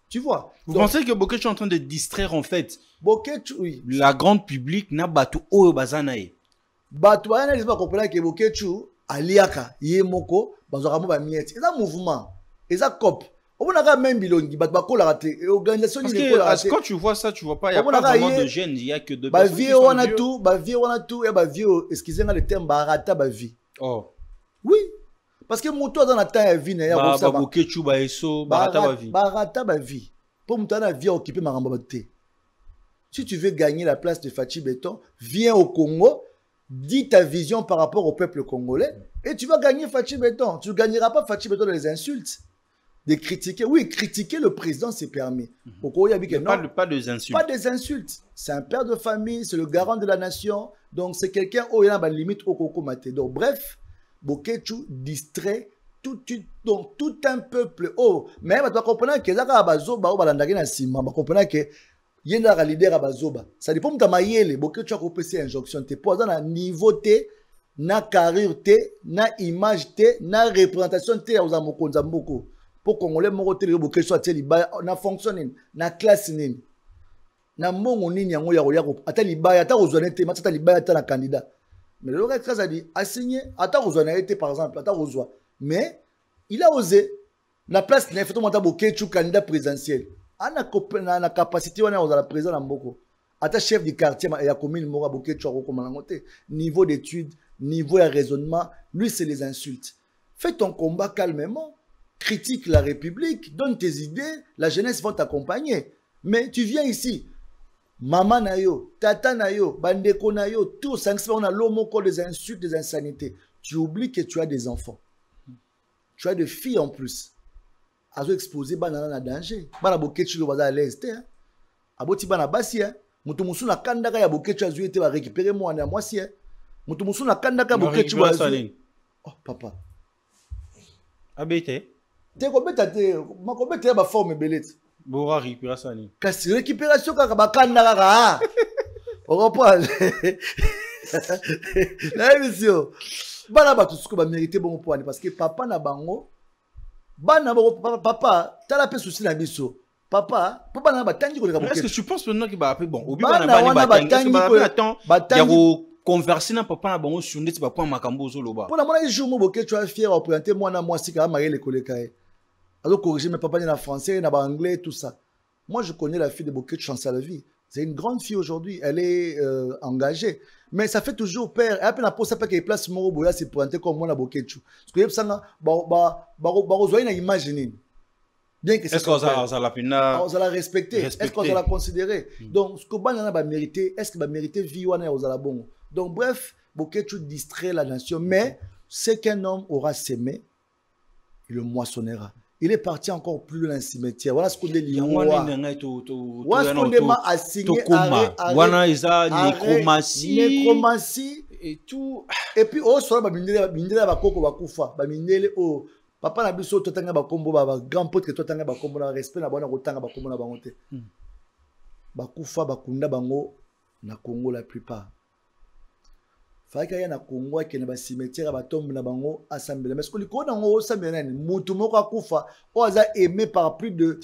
Tu vois? Vous pensez que Bokecho est en train de distraire en fait Bokecho, oui. La grande public n'a batu oyo bazanae. Batu bazanae, je ne comprends pas que Bokecho, aliaka, yemoko, bazoramo ba miette. C'est un mouvement. C'est un cop. On a même bilongi, batu bakola raté. Organisation parce que quand tu vois ça, tu vois pas, il n'y a pas vraiment de gêne, il y a que deux personnes qui sont vieux. Vie on a tout, et vie, excusez-moi le terme, barata ba vie. Oh. Oui. Parce que mon toit dans la taille vie n'est pas ça. Bokecho ba eso, barata ba vie. Barata ba vie. Pour me donner vie occupé ma rambabate. Si tu veux gagner la place de Fachi Beton, viens au Congo, dis ta vision par rapport au peuple congolais et tu vas gagner Fachi Beton. Tu ne gagneras pas Fachi Beton dans les insultes. De critiquer. Oui, critiquer le président, c'est permis. Pas des insultes. Pas des insultes. C'est un père de famille, c'est le garant de la nation. Donc, c'est quelqu'un où il y a une limite au Coco Maté. Donc, bref, Bokecho distrait tout un peuple. Oh, mais tu vas comprendre que Zaka Bazoba, tu comprends que yenda leader Bazoba. Ça dépend de ta maïele. Bokecho a coupé ces injonctions. Tu es na niveau T, na carrière T, na image T, na représentation T aux Amokonza Mboko. Pour Congolais, mon télé Bokecho a na fonctionné, na classe nini. Na mongo nini yango ya roya ata libaya ata ozwana te matata libaya ata na candidat. Mais le Rex Kazadi a signé ata ozwana été par exemple ata ozwa. Mais il a osé. La place n'est pas tout Bokecho candidat présidentiel. Na capacité wana ozala président na mboko. Ata chef du quartier et la commune mora Bokecho a recommandé. Niveau d'études, niveau de raisonnement, lui c'est les insultes. Fais ton combat calmement. Critique la République, donne tes idées, la jeunesse va t'accompagner. Mais tu viens ici, maman nayo, tata nayo, bandeko nayo, tout ça, on a l'homme des insultes, des insanités. Tu oublies que tu as des enfants. Tu as des filles en plus. Azo exposé banana na danger. Bana Bokecho le baza à l'est hein. Aboti bana basi hein. Mutu musu na kandaka ya Bokecho azu ete ba récupérer moi na moi si hein. Mutu musu na kandaka Bokecho azu. Oh papa. Abete. Te kobeta te makobeta ba forme belete. Bora récupération ni. Kasi récupération kaka bakanda kaka. On reprend. La émission. Bana ba tout ce que ba mériter bon point parce que papa na bango bana papa tala pe souci na biso. Papa na ba tangi ko le Est-ce que tu penses maintenant qu'il va appeler bon obi bana ba tangi ko attends. Ya ko converser na papa na bango sur net ba point makambo zo loba. Pour la mona jour mo Bokecho a fier à présenter moi na moi si ka marier les collègues. Alors corriger mes papas na français, na anglais, tout ça. Moi, je connais la fille de Bokecho Chance à la vie. C'est une grande fille aujourd'hui. Elle est engagée. Mais ça fait toujours peur. Et après, la pose, ça fait qu'elle place Moro Boya, c'est pointé comme moi, la Bokecho. Parce que ça, na imaginer. Bien que c'est est-ce qu'on va la respecter? Est-ce qu'on va la considérer? Donc, ce que Banana va mériter, est-ce qu'il va mériter vie ou non? Donc, bref, Bokecho distrait la nation. Mais, c'est qu'un homme aura sémé, il le moissonnera. Il est parti encore plus loin dans le cimetière. Voilà ce qu'on dit. Voilà ce qu'on a signé. Voilà, il y a nécromancie et tout. Et puis, oh, soit bamindele bakoko bakufa, bamindele oh, papa na biso totanga bakombo ba grand pote que totanga bakombo na respect na bana kotanga bakombo na bango te. Bakufa bakunda bango na Congo la plupart. Fallait qu'il y ait na Congo qui na ba cimetière ba tombe na bango assemblée. Mais ce que les Congolais ont assemblée, mutu moko akufa, o aza aimé par plus de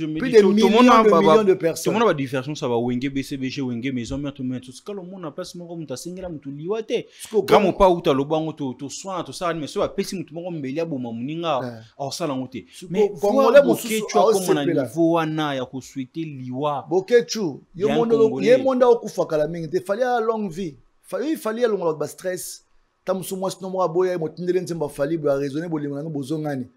millions de personnes. Tout le monde a différence, ça va wenge BCBG wenge maison mais tout le monde tout ce que le monde a place moko muta singela mutu liwate. Comme pas uta lobango to soin to ça mais so a pesi mutu moko mbelia boma muninga au sala ngote. Mais Congolais mususu comme na niveau wana ya ko souhaiter liwa. Bokechu, yo monde okufa kala mingi, te fallait à longue vie. Il fallait alonga ba stress tamusu moi sinon moi boya motindele nzemba fali bo raisonner bo limana bozongani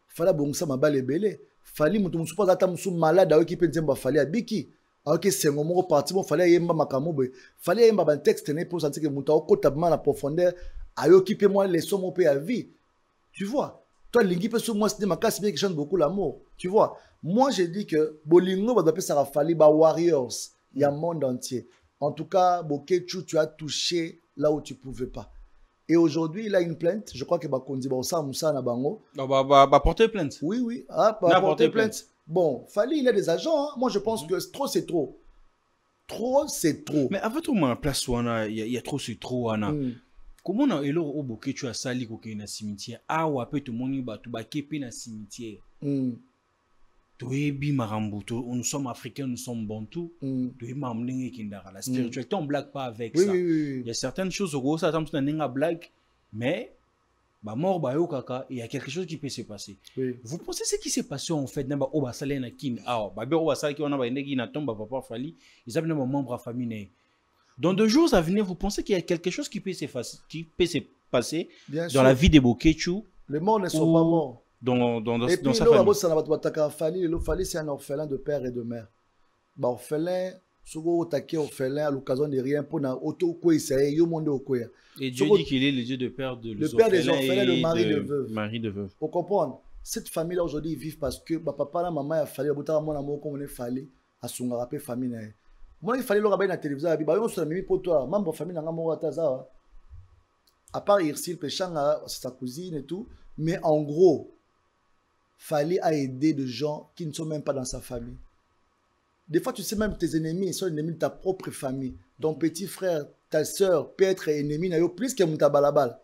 fala bongisa mabale belé fali mutu musu pas tamusu malade ayo kipe nzemba fali abiki ayo ke sengo moko parti bon fali yemba makamo bo fali yemba ban texte ne pour sentir que mutu okota ba na profondeur ayo kipe moi leçon mo pe à vie, tu vois. Toi lingi pe sous moi c'est ma casse bien qui chante beaucoup l'amour, tu vois. Moi j'ai dit que bolingo ba doit ça fali ba warriors il y a monde entier. En tout cas, Bokechu, tu as touché là où tu ne pouvais pas. Et aujourd'hui, il a une plainte. Je crois que Bakondi Baosa Moussa Nabango. Va porter plainte. Oui. Ah, va porter plainte. Bon, Fali, il a des agents. Hein. Moi, je pense que trop, c'est trop. Trop, c'est trop. Mais avant tout, la place où il y a trop, c'est trop. Comment on a eu au Bokechu à Sali dans le cimetière? Ah, ou après tout le monde va tout baquer dans le cimetière. Nous sommes africains, nous sommes bantous. La spiritualité, on ne blague pas avec ça. Il y a certaines choses, mais il y a quelque chose qui peut se passer. Vous pensez ce qui s'est passé en fait? Dans 2 jours à venir, vous pensez qu'il y a quelque chose qui peut se passer dans la vie de Bokechu? Les morts ne sont pas morts. Dans sa famille. Fali, c'est un orphelin de père et de mère. Orphelin, orphelin à l'occasion de rien pour et Dieu dit qu'il est le Dieu de père de le père des orphelins, le mari de veuve. Vous comprenez? Cette famille-là aujourd'hui, ils vivent parce que papa et maman a fallu mon amour comme on est fallu à son rappel famille. Moi, il fallait le rabat dans la télévision. Il y a pour toi, membre de famille, à part Irsil, Péchanga, sa cousine et tout. Mais en gros, Fali a aidé des gens qui ne sont même pas dans sa famille. Des fois, tu sais même tes ennemis sont ennemis de ta propre famille. Ton petit frère, ta soeur peut être ennemi plus que Mouta Balabal.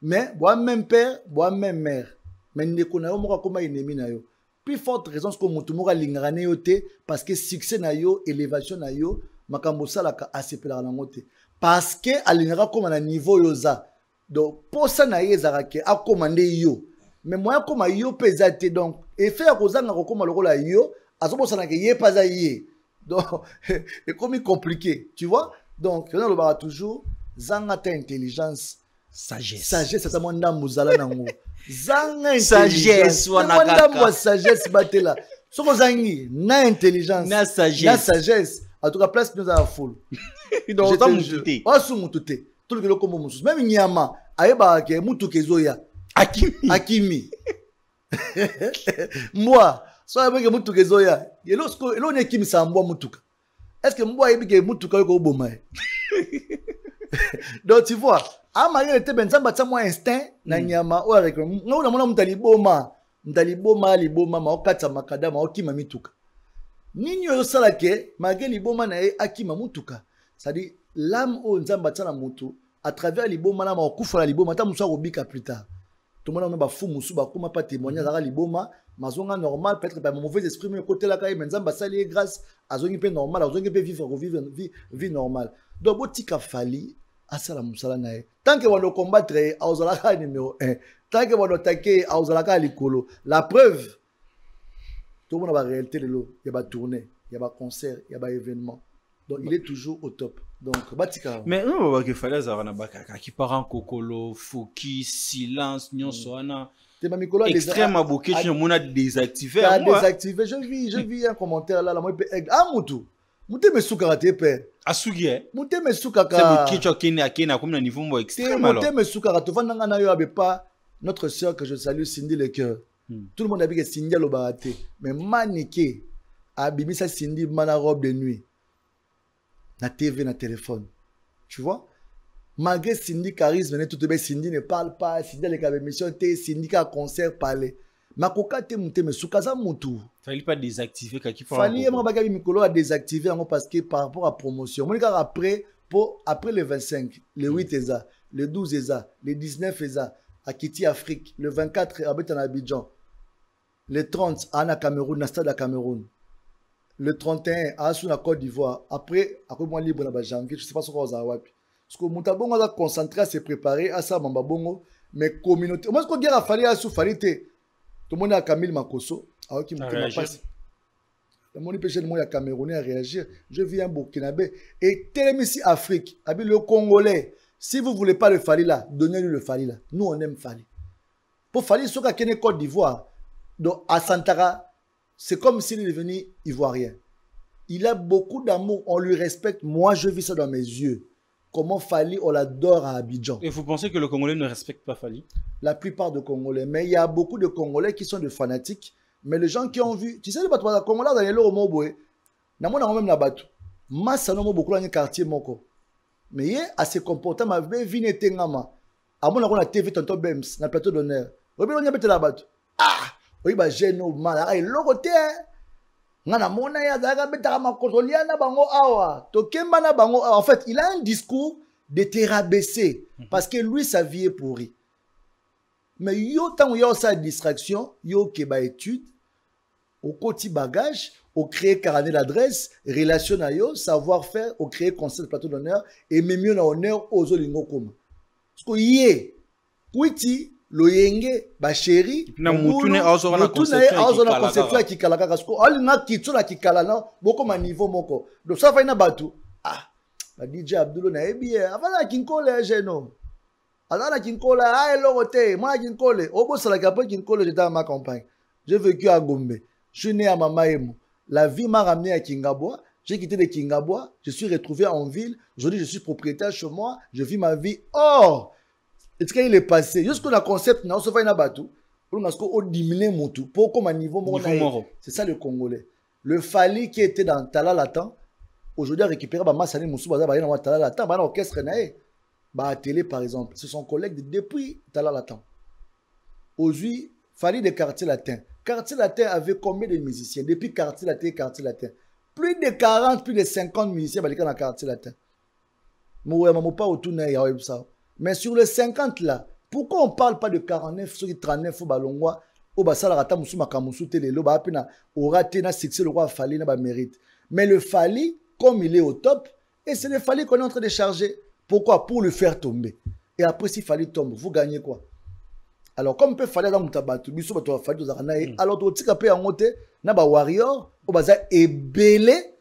Mais, moi même père, moi même mère. Mais ne connais pas comment ennemi na yo. Plus forte raison c'est que Moutoumora lingrane yote parce que succès na yo, élévation na yo, makambo salaka asepela na ngote. Parce que alingra comme na niveau yoza. Donc, pour ça, il a commandé yo. Mais moi, comme yo pesate, donc, et faire aux gens comme le rôle à yo, à ce moment-là, il n'y a pas à y. Donc, c'est comme compliqué, tu vois. Donc, on le barra toujours, zanga ta intelligence, sagesse. Sagesse, c'est mon dame mouzala nango. Zanga sagesse, sagesse, batte là. Ce que zangi, na intelligence, na sagesse. Na sagesse. En tout cas, place nous à la foule. Donc, on va mouter. On va mouter. Tout le comme même Nyama ayeba ke mutu kezoya Akimi moi so ayeba ke mutu kezoya elo ne kimi sambwa mutuka est-ce que moi ayeba ke mutuka yoko boma donc tu vois amari était benzamba tsa moi instinct na Nyama o avec ngona mona mtaliboma liboma ma okata makada ma okima mituka nini yo sala ke magé liboma na akima mutuka c'est-à-dire l'âme au nzamba tsana mutu à travers liboma na makufa la liboma ta musa robika plus tard tout le monde na ba fou musu ba kuma pas témoignage à liboma mazonga normal peut-être pas mauvais esprit mais côté la kai nzamba sali grâce azongi pe normal azongi pe vivre vie normale donc botika fali asala musala na tant que on combattre azala numéro 1 tant que on attaquer azala likolo la preuve tout le monde a la réalité de l'eau il y a ba tournée il y a ba concert il y a ba événement. Donc, il est toujours au top. Donc, Batika. Mais non, il fallait que qui part en kokolo, focus, silence, nyonsoana. Extrême à bouquet, on a désactivé. Désactivé. Je vis un commentaire là. Ah, Moutou. Mouté me soukarate père. Asugi eh. Mouté me soukaka. C'est bouquet qui a comme un niveau extrême. Mouté me soukarate. Vandanga na yo abe pas notre sœur que je salue, Cindy Le Cœur. Tout le monde a dit que Cindy le barate. Mais Manike a bimisa Cindy mana robe de nuit. Na TV, na téléphone. Tu vois? Malgré Cindy charisme, tout le Cindy ne parle pas, Cindy a les émissions, Cindy a concert parler. makoka te monte mais soukaza mutu fallait pas désactiver kaki fallait moi bagabi mikolo a désactiver parce que par rapport à promotion moi après le 25 le 8 eza le 12 eza le 19 eza à Kiti Afrique le 24 à Abidjan Abidjan le 30 à Cameroun na stade à Cameroun le 31 à Asuna Côte d'Ivoire après moi libre na janvier je sais pas ce qu'on va wapi parce que mutabongo a concentré à se préparer à ça mamba bongo mais communauté moi ce qu'on dit à fallait à soufarité tout le monde a Camille Makoso alors qui me passe le monde péché le monde a Camerounais à réagir je viens Burkinabé et Télémissi Afrique avec le Congolais si vous voulez pas le Fali là donnez-lui le Fali là nous on aime Fali pour Fali ce qu'a Côte d'Ivoire donc à Santara c'est comme s'il est devenu ivoirien il a beaucoup d'amour on lui respecte moi je vis ça dans mes yeux comment Fali on l'adore à Abidjan. Et vous pensez que le Congolais ne respecte pas Fali? La plupart des Congolais. Mais il y a beaucoup de Congolais qui sont des fanatiques. Mais les gens qui ont vu... Tu sais, les Congolais dans les lots au Moboué, n'a même la bateau. Massa n'a beaucoup dans le quartier moko. Mais il a se comporter ma vie n'était ngama. À mon on a TV tonton Bems dans le plateau d'honneur. Rebelle on y a mis la bateau. Ah, oui bah j'ai no mal. Ah, logoté. Ngana mona ya daga betaka makotolia na bango awa to kemba na bango en fait il a un discours de te rabaisser parce que lui sa vie est pourrie mais yo tant yo sa distraction yo ke ba étude au côté bagage au créer carnet d'adresse relation na yo savoir faire au créer conseil de plateau d'honneur et même mieux na honneur aux olingo comme parce que yé kwiti loyenge ba chéri na mutune azo na conception qui kala kaka sko ali na kitula ki kala na boko ma niveau moko do ça fa ina batu ah ba DJ Abdoulo na ebi avant kinkole jeno ala kinkola ay logote moi kinkole obo sala kapo kinkole j'étais à ma campagne j'ai vécu à Gombe je suis né à Mamaemo la vie m'a ramené à Kingabwa j'ai quitté de Kingabwa je suis retrouvé en ville aujourd'hui je suis propriétaire chez moi je vis ma vie hors. Et ce qu'il est passé, jusqu'au concept, on se fait un bateau, on diminue mon tout, pour comme un niveau moro. C'est ça le Congolais. Le Fali qui était dans Talalatan, aujourd'hui a récupéré Massani Moussou Baza dans Talalatan, dans l'orchestre Naé, à télé par exemple. Ce sont collègues depuis Talalatan. Aujourd'hui, Fali de Quartier Latin. Quartier Latin avait combien de musiciens? Depuis Quartier Latin. Plus de 40, plus de 50 musiciens dans le Quartier Latin. Moué, maman, pas autour de ça. Mais sur les 50 là, pourquoi on ne parle pas de 49, sur les 39 au Balongwa, au Basala Rata Moussou Makamoussou Télé, au Bapina, au Raté, na succès, le roi Fali, n'a pas mérite. Mais le Fali, comme il est au top, et c'est le Fali qu'on est en train de charger. Pourquoi? Pour le faire tomber. Et après, si Fali tombe, vous gagnez quoi? Alors, comme peut Fali dans Moutabatu, Bissou Bato Fali dans Zaranaï, alors tu as payé en moté, n'a pas warrior, au Baza ébélé,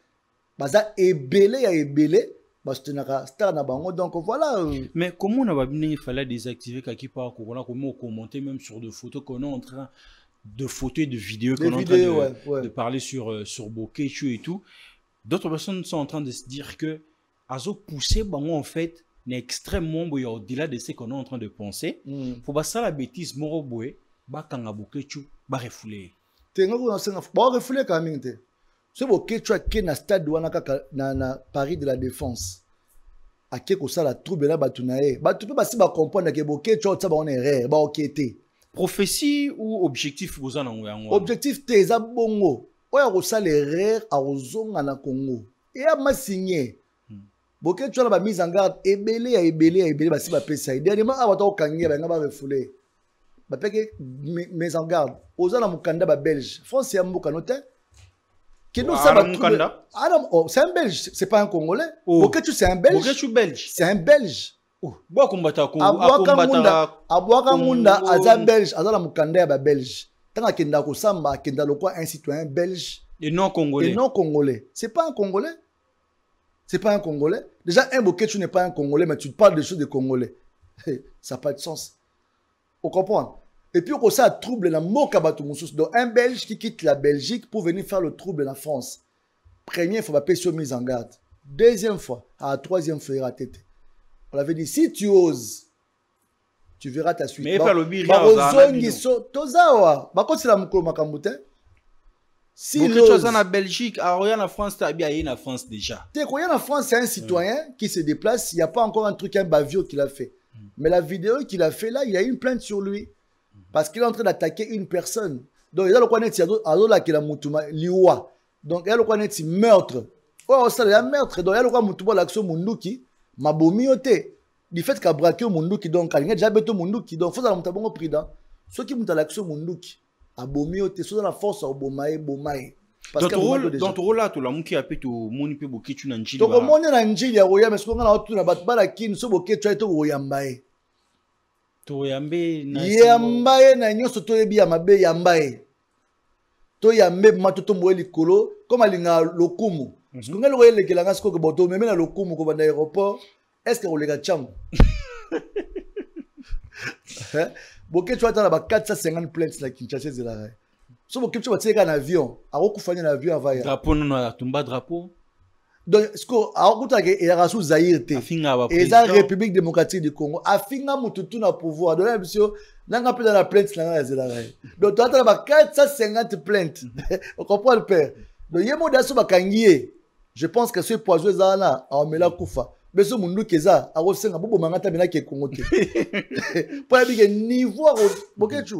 donc voilà. Mais comment on a bien fallu désactiver quelque part, comment commenter même sur des photos qu'on est en train de photos et de vidéos qu'on est en train de parler sur Bokechu et tout. D'autres personnes sont en train de se dire que Azo pousser en fait n'est extrêmement au-delà de ce qu'on est en train de penser. Faut pas ça la bêtise moroboué, bah quand Bokechu bah refouler. T'es refouler quand même. C'est bon que tu as qu'un stade na Paris de la Défense. À qui que ça la trouble là batunae. Bah tu peux pas si bah comprendre que boké tu as ça on erreur bah okete. Prophétie ou objectif vous en avez? Objectif t'es à bongo. Oya ko ça l'erreur à ozonga na Congo. Et a ma signé. Boké tu as la mise en garde ébélé bah si bah pesa. Dernièrement a wata okangé bah ngaba refouler. Bah peke mise en garde. Ozana mukanda ba Belge. France ya mbuka noté. C'est un Belge, c'est pas un Congolais. Bokechu c'est un Belge. Bokechu belge. C'est un Belge. Abouaka Munda aza Belge, aza la mukanda ba Belge. Tant kenda ko samba, kenda lokwa un citoyen belge et non congolais. Et non congolais. C'est pas un Congolais. C'est pas un Congolais. Déjà un Bokechu n'est pas un Congolais, mais tu parles des choses de Congolais. Ça n'a pas de sens. On comprend. Et puis, on a trouble dans le donc un Belge qui quitte la Belgique pour venir faire le trouble en France. Première fois, il faut mise en garde. Deuxième fois, à la troisième fois, il va tête. On avait dit, si tu oses, tu verras ta suite. Mais il faut le dire. Si tu es en Belgique, en France, tu es en France déjà. En France, c'est un citoyen qui se déplace. Il n'y a pas encore un truc, un bavio qu'il a fait. Mais la vidéo qu'il a fait là, il y a une plainte sur lui. parce qu'il est en train d'attaquer une personne. Donc, il y a le quoi net, il y a qui la mutuma liwa. Donc, il y a le quoi net, meurtre. Oh, ça, il y a meurtre. Donc, il y a le quoi mutuma l'action munduki, mabomi ote. Du fait qu'il a braqué munduki, donc, il y a déjà beto munduki. Donc, il faut que vous ayez pris dans. Ceux qui mutent l'action munduki, abomi ote, ceux qui ont la force à bomae, bomae. Dans ton rôle là, tu l'as montré après tu moni pe boki tu n'anjili. Donc, mon n'anjili ya roya, mais ce qu'on a autour na batbala kin, so boki tu as été royambae. To yambe na yambae na nyoso to yebi ya mabe yambae to yambe matoto mo likolo comme alinga lokumu parce que ngalo yele kelanga siko ko boto meme na lokumu ko banda aéroport est-ce que olega cham boke tu atana ba 450 plaintes na Kinshasa zela so boke tu batseka na avion akokufanya na avion avaya drapeau non na tumba drapeau. Donc, ce qu'on a dit, il y a Zaïre, et la République démocratique du Congo, a fini à tout na pouvoir. Donc, monsieur, n'a pas dans la plainte, donc, tu as 450 plaintes. On comprend le père. Donc, il y a mon dasso bakangié. Je pense que ce poison est là, on met la koufa. Mais ce monde qui est là, à Rosenga, beaucoup mangata mena qui est Congo. Pour le niveau, bokechu.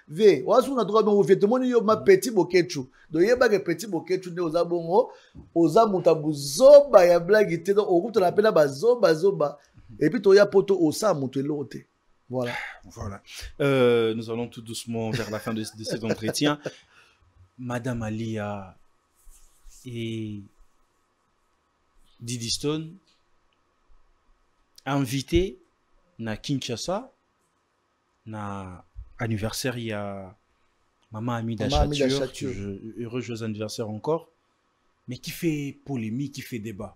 Ve, wasu na droit de tout le monde yo ma petit bokechu. Donc, il y a pas que petit bokechu ne osa bongo, osa mutabuzoba ya blague ite donc au groupe on appelle là zoba. Et puis, tu y a poto osa mutu l'autre. Voilà. Voilà. Nous allons tout doucement vers la fin de cet entretien. Madame Alia et Didi Stone invité na Kinshasa na anniversaire il y a Maman Amida Chature, heureux joyeux anniversaire encore, mais qui fait polémique, qui fait débat.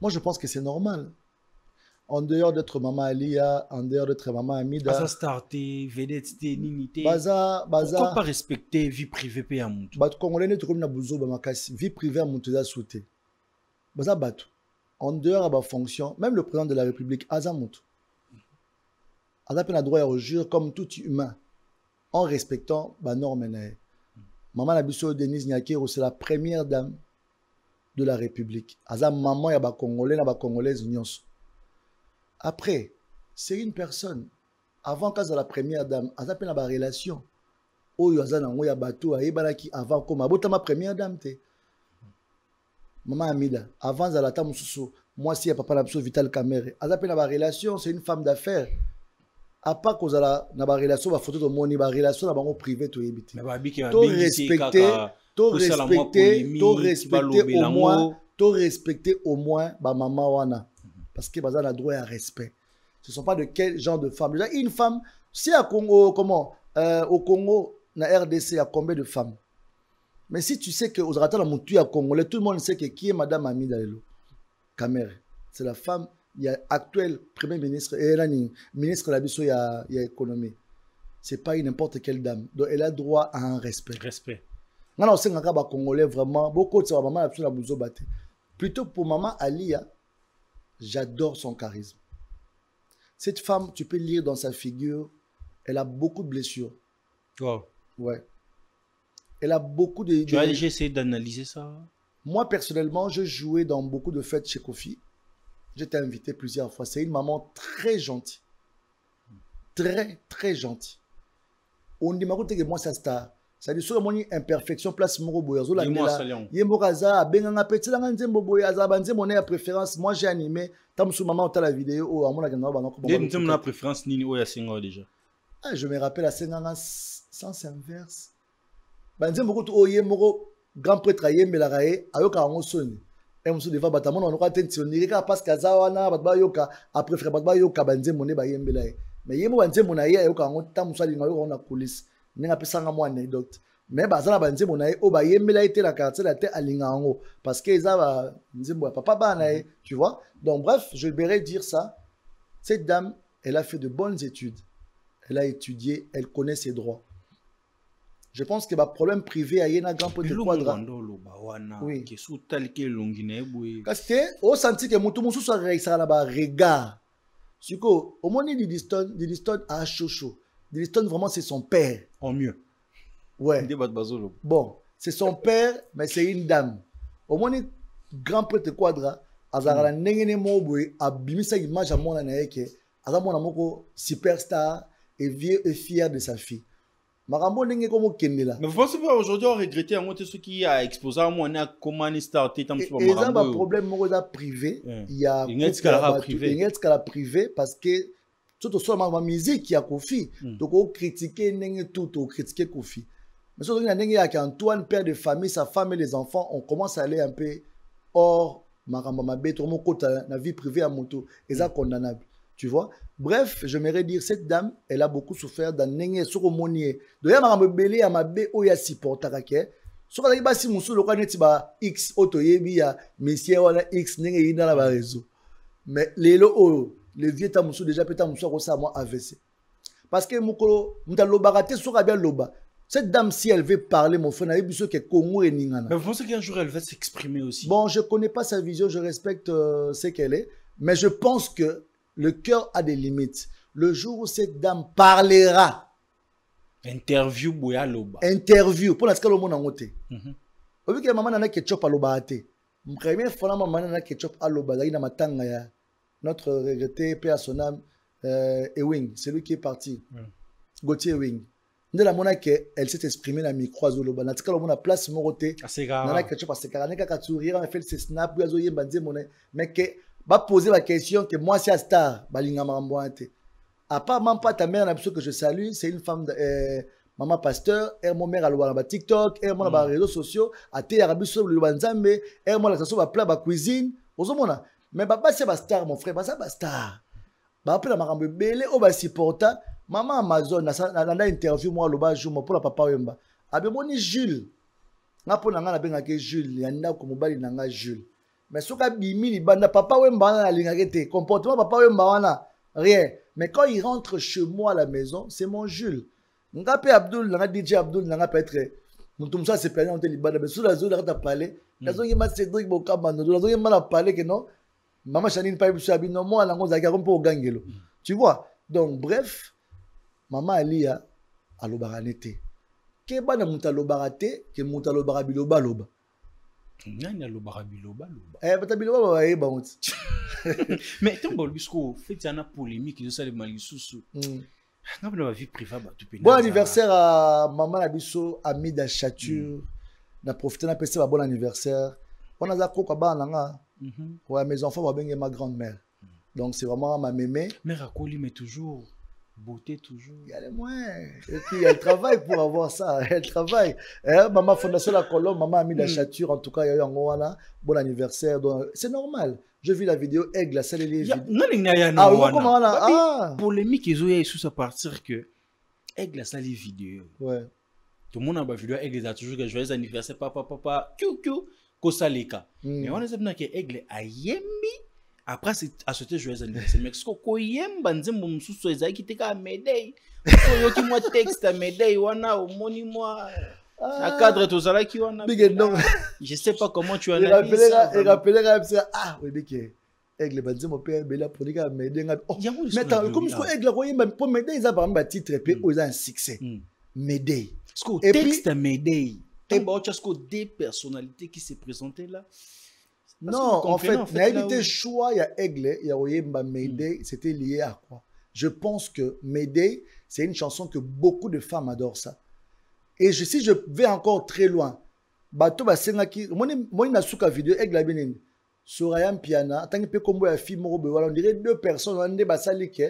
Moi je pense que c'est normal. En dehors d'être Maman Alia, en dehors d'être Maman Amida. Baza starté, vedette, ninité. Baza. Pourquoi pas respecter vie privée pe ya muntu? Bat Congolais ne comme na buzo ba makasi, vie privée à muntu za sauté. Baza batu. En dehors de la fonction, même le président de la République, Azamout, a peine droit à rejure comme tout humain, en respectant les normes. Maman Nabiso Denise Nyakero, c'est la première dame de la République. Azam maman ya ba Congolais, na ba Congolaise nyonso. Après, c'est une personne. Avant qu'elle soit la première dame, elle a peine la relation. Oyo azana ngoya bato ayebanaki avant comme abota ma première dame te. Maman Amida, avant Zalata Moussou, moi si papa Napso Vital Kamere, elle a la relation, c'est une femme d'affaires. À part qu'on a la relation, la photo de mon relation, la banque privée, tout éviter. Tout respecter au moins ba maman wana, parce que bazana droit à respect. Ce ne sont pas de quel genre de femme. Déjà une femme, si à Congo, comment au Congo, na RDC, il y a combien de femmes? Mais si tu sais que aux Arata la Moutou à Congolais, tout le monde sait que qui est Madame Amida Lelo Kamere. C'est la femme, il y a actuel Premier ministre et elle est ministre de la Bisso, il y a économie. C'est pas n'importe quelle dame. Donc elle a droit à un respect. Respect. Non, c'est un gars congolais vraiment. Beaucoup de sa maman a la bouzo batté. Plutôt pour maman Alia, j'adore son charisme. Cette femme, tu peux lire dans sa figure, elle a beaucoup de blessures. Wow. Ouais. Elle a beaucoup de... Tu as déjà essayé d'analyser ça? Moi, personnellement, je jouais dans beaucoup de fêtes chez Kofi. J'étais invité plusieurs fois. C'est une maman très gentille. Très, très gentille. On dit que moi, ça star. Ça dit sur mon imperfection, place Moro Boyazo. Yemboraza, Benganga Petit, la Nzembo Boyaza, Banzemone à préférence. Moi, j'ai animé. Tam sous maman, on la vidéo. À mon a préférence, Nini Oya Senghor déjà. Ah, je me rappelle à Senghor, sens inverse. Banzembo Oye Moro, grand prêtre à Yembelarae, Ayoka Amosoni. Et on se devant Batamon, on aura tenté, on ira parce qu'à Zawana, Batbayoka, après frère Batbayoka, Banzemone, Bayembelae. Mais Yemo Banzemone, Ayoka, on tam soit on a coulisse. N'est pas ça moi anecdote mais bazala banze monae o ba yemela été la quartier la tête alinga ngo parce que ça va nzembo papa banae tu vois. Donc bref, je vais dire ça. Cette dame, elle a fait de bonnes études, elle a étudié, elle connaît ses droits. Je pense que le problème privé a un grand peu de quadra. Oui. Parce que au senti que mutu musu soit réussir là bas regard. Suko au moins Didi Stone a chocho. Didi Stone vraiment c'est son père. En mieux. Ouais. Bon, c'est son père, mais c'est une dame. Au moins, grand prêtre quadra, azara nengene moboy, abimisa image à mon anaeke, azamona moko superstar, est fier de sa fille. Marambo n'est comme Kendela. Mais vous pensez pas aujourd'hui on regretté à moitié ce qui a exposé à moi comment on starté tam sur Marambo. Et ça un problème moi privé, il y a une escala privé parce que tout sur ma musique qui a Kofi. Donc on critiquer n'engé tout, on critiquer Kofi. Mais surtout il y a Antoine, père de famille, sa femme et les enfants, on commence à aller un peu hors Marambo Mabé, tout le monde côté la vie privée à moto, et ça condamnable. Tu vois? Bref, j'aimerais dire, cette dame, elle a beaucoup souffert d'un n'engé sur le monier. Donc, il y a un belé à ma bé, où il y a si portarake. Sur la base, si monsieur le connaît, il y a X, auto-yebi, il y a monsieur, on a X, n'engé, dans la réseau. Mais les vieux tamousou, déjà, peut-être, monsieur, on moi AVC. Parce que, moukolo, m'ta lobaraté, sur la bien loba. Cette dame, si elle veut parler, mon frère, elle veut que Congo et Ningana. Mais vous pensez qu'un jour, elle va s'exprimer aussi? Bon, je ne connais pas sa vision, je respecte ce qu'elle est. Mais je pense que le cœur a des limites. Le jour où cette dame parlera. Interview boya loba. Interview. Pour l'instant, le monde en côté. Vous voyez que maman n'a ketchup à loba. La première fois, maman n'a ketchup à loba. Notre regretté, père à son âme, Ewing, c'est lui qui est parti. Gauthier Ewing. Elle s'est exprimée dans le micro à Zoloba. Dans le monde a place moroté. N'a ketchup à Sekara. N'a qu'à sourire, elle fait ses snaps, mais que va poser la question que moi c'est un star balinga maramboante. À part même pas ta mère que je salue, c'est une femme maman pasteur, elle mon mère à TikTok, elle mon réseaux sociaux, à té arabi sur le banzambe, elle mon la façon va plat ba cuisine, ozomona. Mais papa c'est ba star mon frère, ça ba star. Ba appela marambe belé o ba supporta, maman Amazon na interview moi loba jour pour la papa wemba. Abe moni Jules. Nga pona nga na benga ke Jules, yanda ko mobali na nga Jules. Mais ce que bimini banda papa wemba na lingakete comportement papa wemba wana rien. Mais quand il rentre chez moi à la maison, c'est mon Jules. Nga pe Abdul nga DJ Abdul nga peut être mutumsa se planer on te libanda mais sous la zone là parler. La zone ma Cédric Bokabando, la zone ma parler que non. Maman Chanine pas biso abino moi la ngoza ka kompo gangelo. Tu vois? Donc bref, maman Alia a lobaranete. Ke bana mutalo barate, ke mutalo barabiloba loba. Mais tant que fait une polémique de ça les malisusu. Bon anniversaire à maman Abisso, ami d'Achature. Na profité na passer bon anniversaire. On a za ko ba nanga. Ouais, mes enfants vont bien ma grand-mère. Donc c'est vraiment ma mémé. Mère Akoli mais toujours beauté toujours. Il y a les moyens. Et puis elle travaille pour avoir ça. Elle travaille. Maman Fondation La Colombe, maman Ami d'Achature, en tout cas, il y a eu un bon anniversaire. C'est normal. Je vis la vidéo Aigle, la salle des vidéos. Non, polémique, ils ont eu à partir que Aigle, la salle des vidéos. Ouais. Tout le monde a vu vidéo Aigle, a toujours que joyeux anniversaire, papa, Kosaleka. Mais on a dit que Aigle a yembi. Après, c'est à ce joyeux anniversaire. Mais ce qu'on aime, c'est que les gens qui te médaille. Qui moi texte à médaille, wana au monimo. À cadre tout ça là qui wana. Je sais pas comment tu analyses ça. Et rappeler ah oui big Aigle banzi mon père bela pour dire médaille. Mais comme ce Aigle royem pour médaille ça par un titre et puis ils ont un succès. Médaille. Ce qu'on texte à médaille. Et bon, tu as des personnalités qui se présentaient là. Parce non, en fait, n'avait choix, il y a Aigle, il y a Oyemba Mayday, c'était lié à quoi? Je pense que Mayday, c'est une chanson que beaucoup de femmes adorent ça. Et si je vais encore très loin, Bato Basengaki, moi, Nasuka vidéo, Aigle a bien Sorayam Piana, tant que peu comme un film, on dirait deux personnes, on dit Basalike,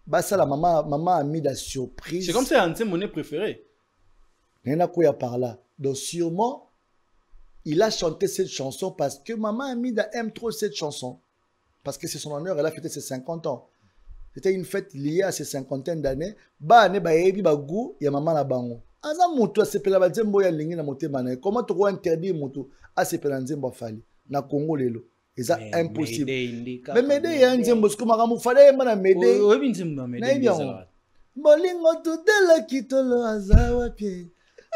Basala, maman a mis la surprise. C'est comme ça, un de ses monnaies préférées. Il y en a quoi par là. Donc, sûrement, il a chanté cette chanson parce que maman Amida aime trop cette chanson. Parce que c'est son honneur, elle a fêté ses 50 ans. C'était une fête liée à ses cinquantaines d'années. Bah, ne ba yebi ba goût, ya maman la bango. Aza mutu asepela ba nzembo ya lingi na motema na. Comment tu interdire mutu asepela nzembo fali na Congo lelo. Eza impossible. Mais Médé ya nzembo skuma kamu fale mana Médé. Oui, nzembo Médé. Bolingo tutela kitolo azawa pie.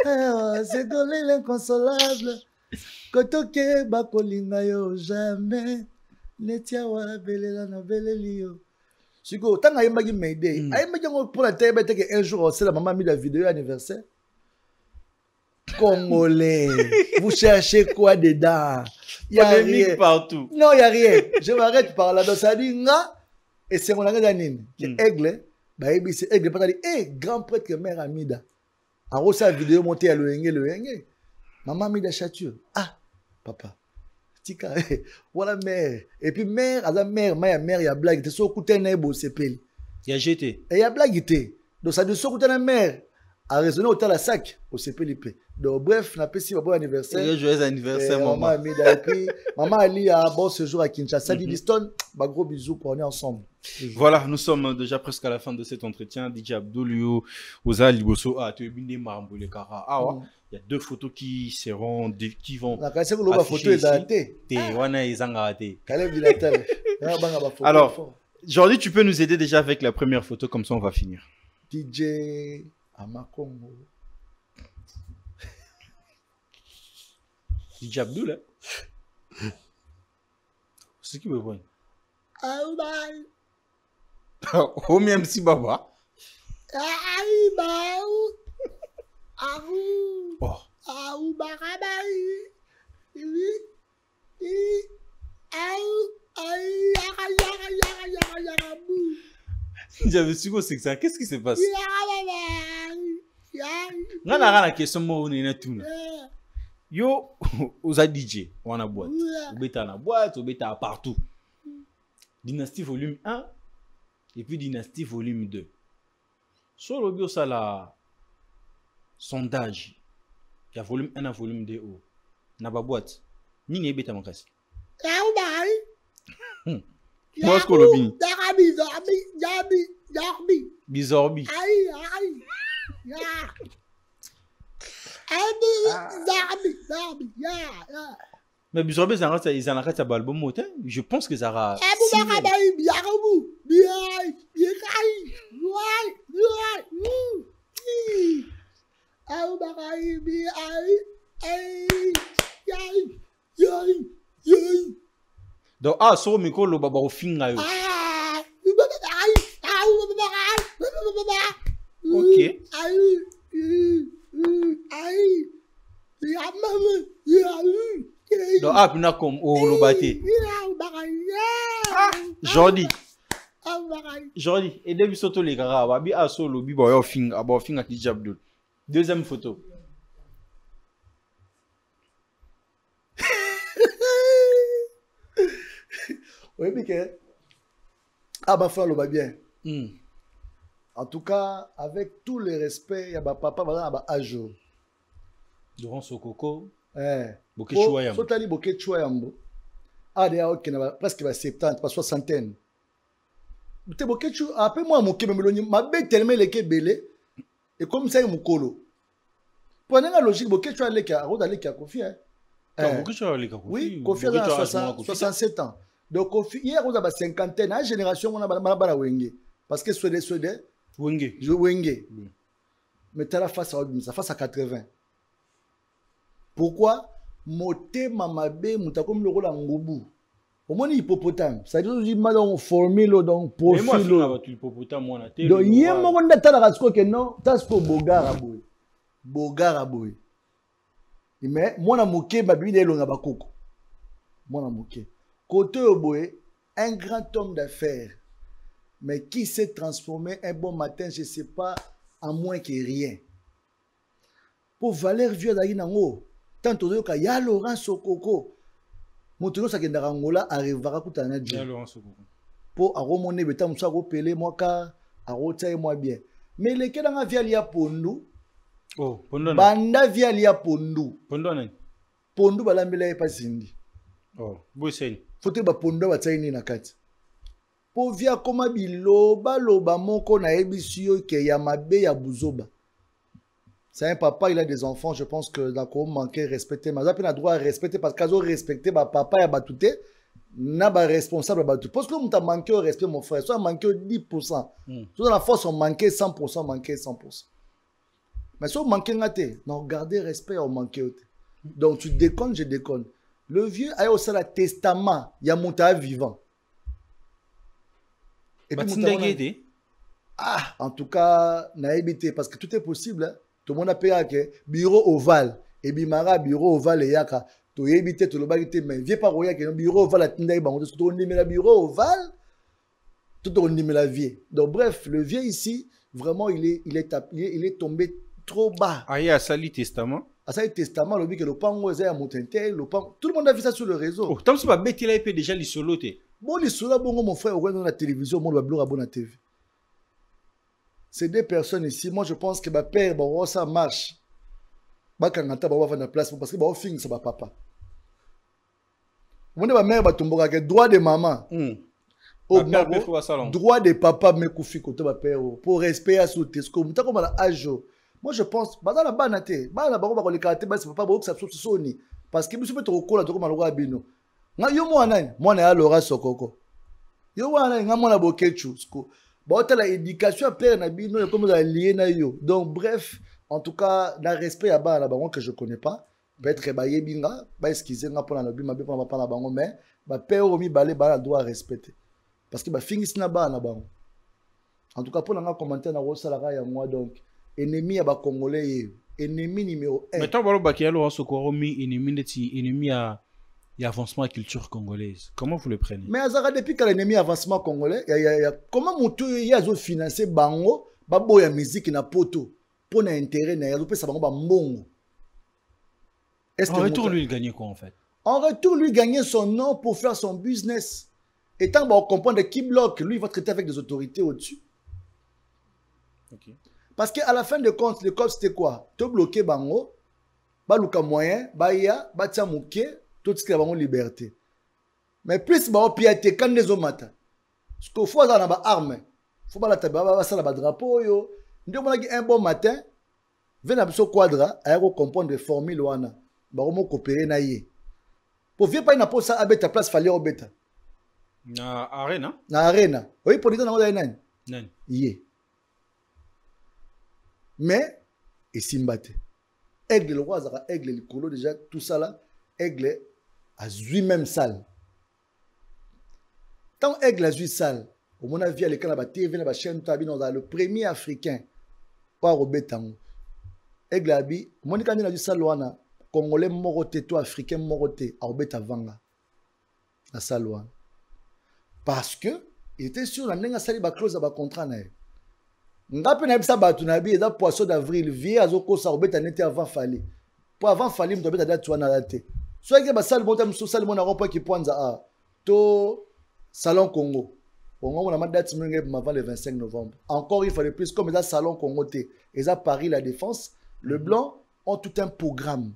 C'est donné l'inconsolable. Kotoke bakolinga yo jamais netia wa belela na beleli yo. Siko tanga yembaki Mayday. Ayembaki ngo pour la tebe que un jour c'est la maman a mis la vidéo anniversaire. Congolais, vous cherchez quoi dedans? Il y a rien partout. Non, il y a rien. Je m'arrête par là dans ça dit nga et c'est mon anganine. Aigle bayebi c'est aigle pas dit grand prêtre mère Amida a sa vidéo montée à le maman Amida Chature papa tika voilà mère et puis mère la mère il y a blague te so kuté na ebo sepeli il y a jeté et il y a blague été donc ça de so kuté na mère a raisonné autant la sac au CPLP. Donc bref, n'a pas si bon anniversaire. Joyeux anniversaire maman. Maman Amida et puis maman Ali a bon séjour à Kinshasa. Liston, bah gros bisous pour on est ensemble. Voilà, nous sommes déjà presque à la fin de cet entretien. DJ Abdoulio, Oza Liboso, tu es bien marmou le cara. Il y a 2 photos qui seront qui vont afficher ici. Alors, Jordi, tu peux nous aider déjà avec la première photo, comme ça on va finir. DJ Amakongo. DJ Abdoul, c'est qui me voit? Oh, même si Baba. Oh. J'avais su que c'est ça. Qu'est-ce qui se passe? Non, la question moi on est tout. Yo, aux DJ, on a boîte. On bêta la boîte, on bêta partout. Dynastie volume 1 et puis Dynastie volume 2. Sur le bio ça la sondage. Il y a volume 1 et volume 2 haut. N'a pas boîte. Ni n'est bêta mon casse. Moi ce qu'on le bini. Bizorbi. Mais Bizorbi, ils en arrêtent à balbum motin. Je pense que ça aura. Donc, sur le micro, le baba au fin là. Ok. Donc, puis comme au lobate. Jordi, et depuis surtout les gars, Wabi a sur le bibo au fin à DJ Abdoul. Deuxième photo. Oui, Mickey. Bah, frère, le va bien. En tout cas, avec tout le respect, il y a papa, voilà, à jour. Durant ce coco. Boké Chouayambo. Sotali Boké Chouayambo. D'ailleurs, presque 70, pas 60. Boké Chou, après moi, mon ké, ma bête tellement les ké belé. Et comme ça, il m'a colo. Prenez la logique, Boké Chou a les ké, Roda les ké, Kofi. Oui, Kofi a 67 ans. Donc, hier, on a 50 ans, la génération, on a Wenge. Parce que Swede, Wenge. Mais tu as la face à 80. Pourquoi? Moté mamabe, mutakom le rôle en gobu. Au moins, hippopotame. Ça veut dire que on formé le donc profil. Mais moi, je hippopotame, moi, na télé. Donc, hier, on a dit que non, t'as ce Bogaraboy. Bogaraboy. Mais moi, na moké, ma bibi, elle a bakoko. Moi, na moké. Côté Oboé, un grand homme d'affaires, mais qui s'est transformé un bon matin, je ne sais pas, en moins que rien. Pour Valère Vieux d'Aïnango, tant que il y a Laurent Sokoko, mon tour ça qui est Angola arrivera à Koutana Dieu. Pour Aromone, Betam Sago Pelé, moi car Arota et moi bien. Mais les cas dans la vie à Pondu, Banda via Pondu. Pondu balambela pas Sindi. Oh, Boussel. Faut que Pondu va tailler na kati. Pour via comme biloba loba moko na ebisio ke ya mabe ya buzoba. C'est un papa, il a des enfants, je pense que d'accord manquer respecter. Mais il a droit à respecter parce qu'ils ont respecté papa et batouté, n'a pas responsable batouté. Parce que nous avons manqué au respect mon frère, soit manqué 10%. Tout dans la force on manqué 100%, manqué 100%. Mais si on manqué ngate, non garder respect on manqué. Donc tu déconnes, je déconne. Le vieux a aussi le testament, il y a mon tas vivant. Et puis en tout cas, n'a évité parce que tout est possible. Hein. Tout le monde a payé que bureau ovale et bimara bureau ovale et yaka to éviter tout le bagité mais viens pas roya que bureau ovale atindai bango to on dit mais la bureau ovale tout on dit la vie. Donc bref, le vieux ici, vraiment, il est tombé trop bas. Ah, il y a Sali Testament. À ça, le testament, le le pango, tout le monde a vu ça sur le réseau. Oh, tant que pas bête, il a déjà les solos. Bon, les solos, bon, mon frère, on la télévision, mon blog à la TV. Ces deux personnes ici, moi je pense que ma père, ça marche. Bah, quand on a faire la place, parce que bah, au fin, c'est ma papa. Mon mère, bah, tombe avec droit de maman. Droit de papa, mais koufi, côté ma père, pour respect à sauter. Ce qu'on comme à l'âge. Moi, je pense, bah, dans la banate, bah, la baron, les caractères, bah, c'est pas beaucoup, ça se sonne. Parce que, je suis trop cool, trop malheureux à Bino. Yo, moi, on est à Laura Sokoko. Yo, moi, on a beaucoup de bah, la éducation à père na Bino, comme on a lié na yo. Donc, bref, en tout cas, dans le respect à bas, la baron que je connais pas, peut-être, bah, yébinga, bah, excusez, n'a pas la nabi, ma bé, pas la baron, mais, bah, père, omi, balé, bah, doit respecter. Parce que, bah, fingis na bas, na baron. En tout cas, pour l'un commentaire, na rosa la raya, moi, donc, ennemi à bas congolais, ennemi numéro 1. Mais tant que tu as Sokoro mis ennemi à avancement à culture congolaise. Comment vous le prenez? Mais Azara, depuis que l'ennemi avancement congolais, comment mon tour y a financé bango, babo ya musique na poto, pour na intérêt na yazo pe sa bango ba mbongo. En retour, lui, il gagnait quoi en fait? En retour, lui gagnait son nom pour faire son business. Et tant qu'on comprend de qui bloque, lui il va traiter avec des autorités au-dessus. Ok. Parce qu'à la fin de compte, le code c'était quoi? Tu bloqué bango, ba luka moyen, ba ya, ba tia mouké, tout ce qui a bango liberté. Mais plus ba piaté quand les hommes matin. Parce qu'il faut avoir une arme. Il faut pas la tabac, ça la drapeau yo. Nous on a un bon matin, venez à ce quadra, à comprendre des formules wana. Ba on coopérer na yé. Pour vieux pas une pose ça à bête place fallait au bête. Na arena. Na arena. Oui pour dire na on nan. Nan. Yé. Mais, et Simbate. Aigle le roi, aigle le colo, déjà, tout ça là, aigle a lui-même sale. Tant aigle a lui sale, au mon avis, les canaux, TV, la chaîne, le premier africain, pas Robert Tango. Aigle a dit, mon candidat a dit salouana, congolais moroté, toi africain moroté, à Robert Avanga. La salouana. Parce que, il était sûr, la nenga sali ba clause à ba contrat na. Ngapi na bisa batu na bi eza poisson d'avril vie azoko sa obeta nete avant fali. Pour avant fali mto beta date wana raté. Soit que ba sal bonta mso sal mona ropa ki poinza a to Salon Congo. On a ma date avant le 25 novembre. Encore il fallait plus comme ça Salon Congo té. Et ça Paris la Défense, le blanc ont tout un programme.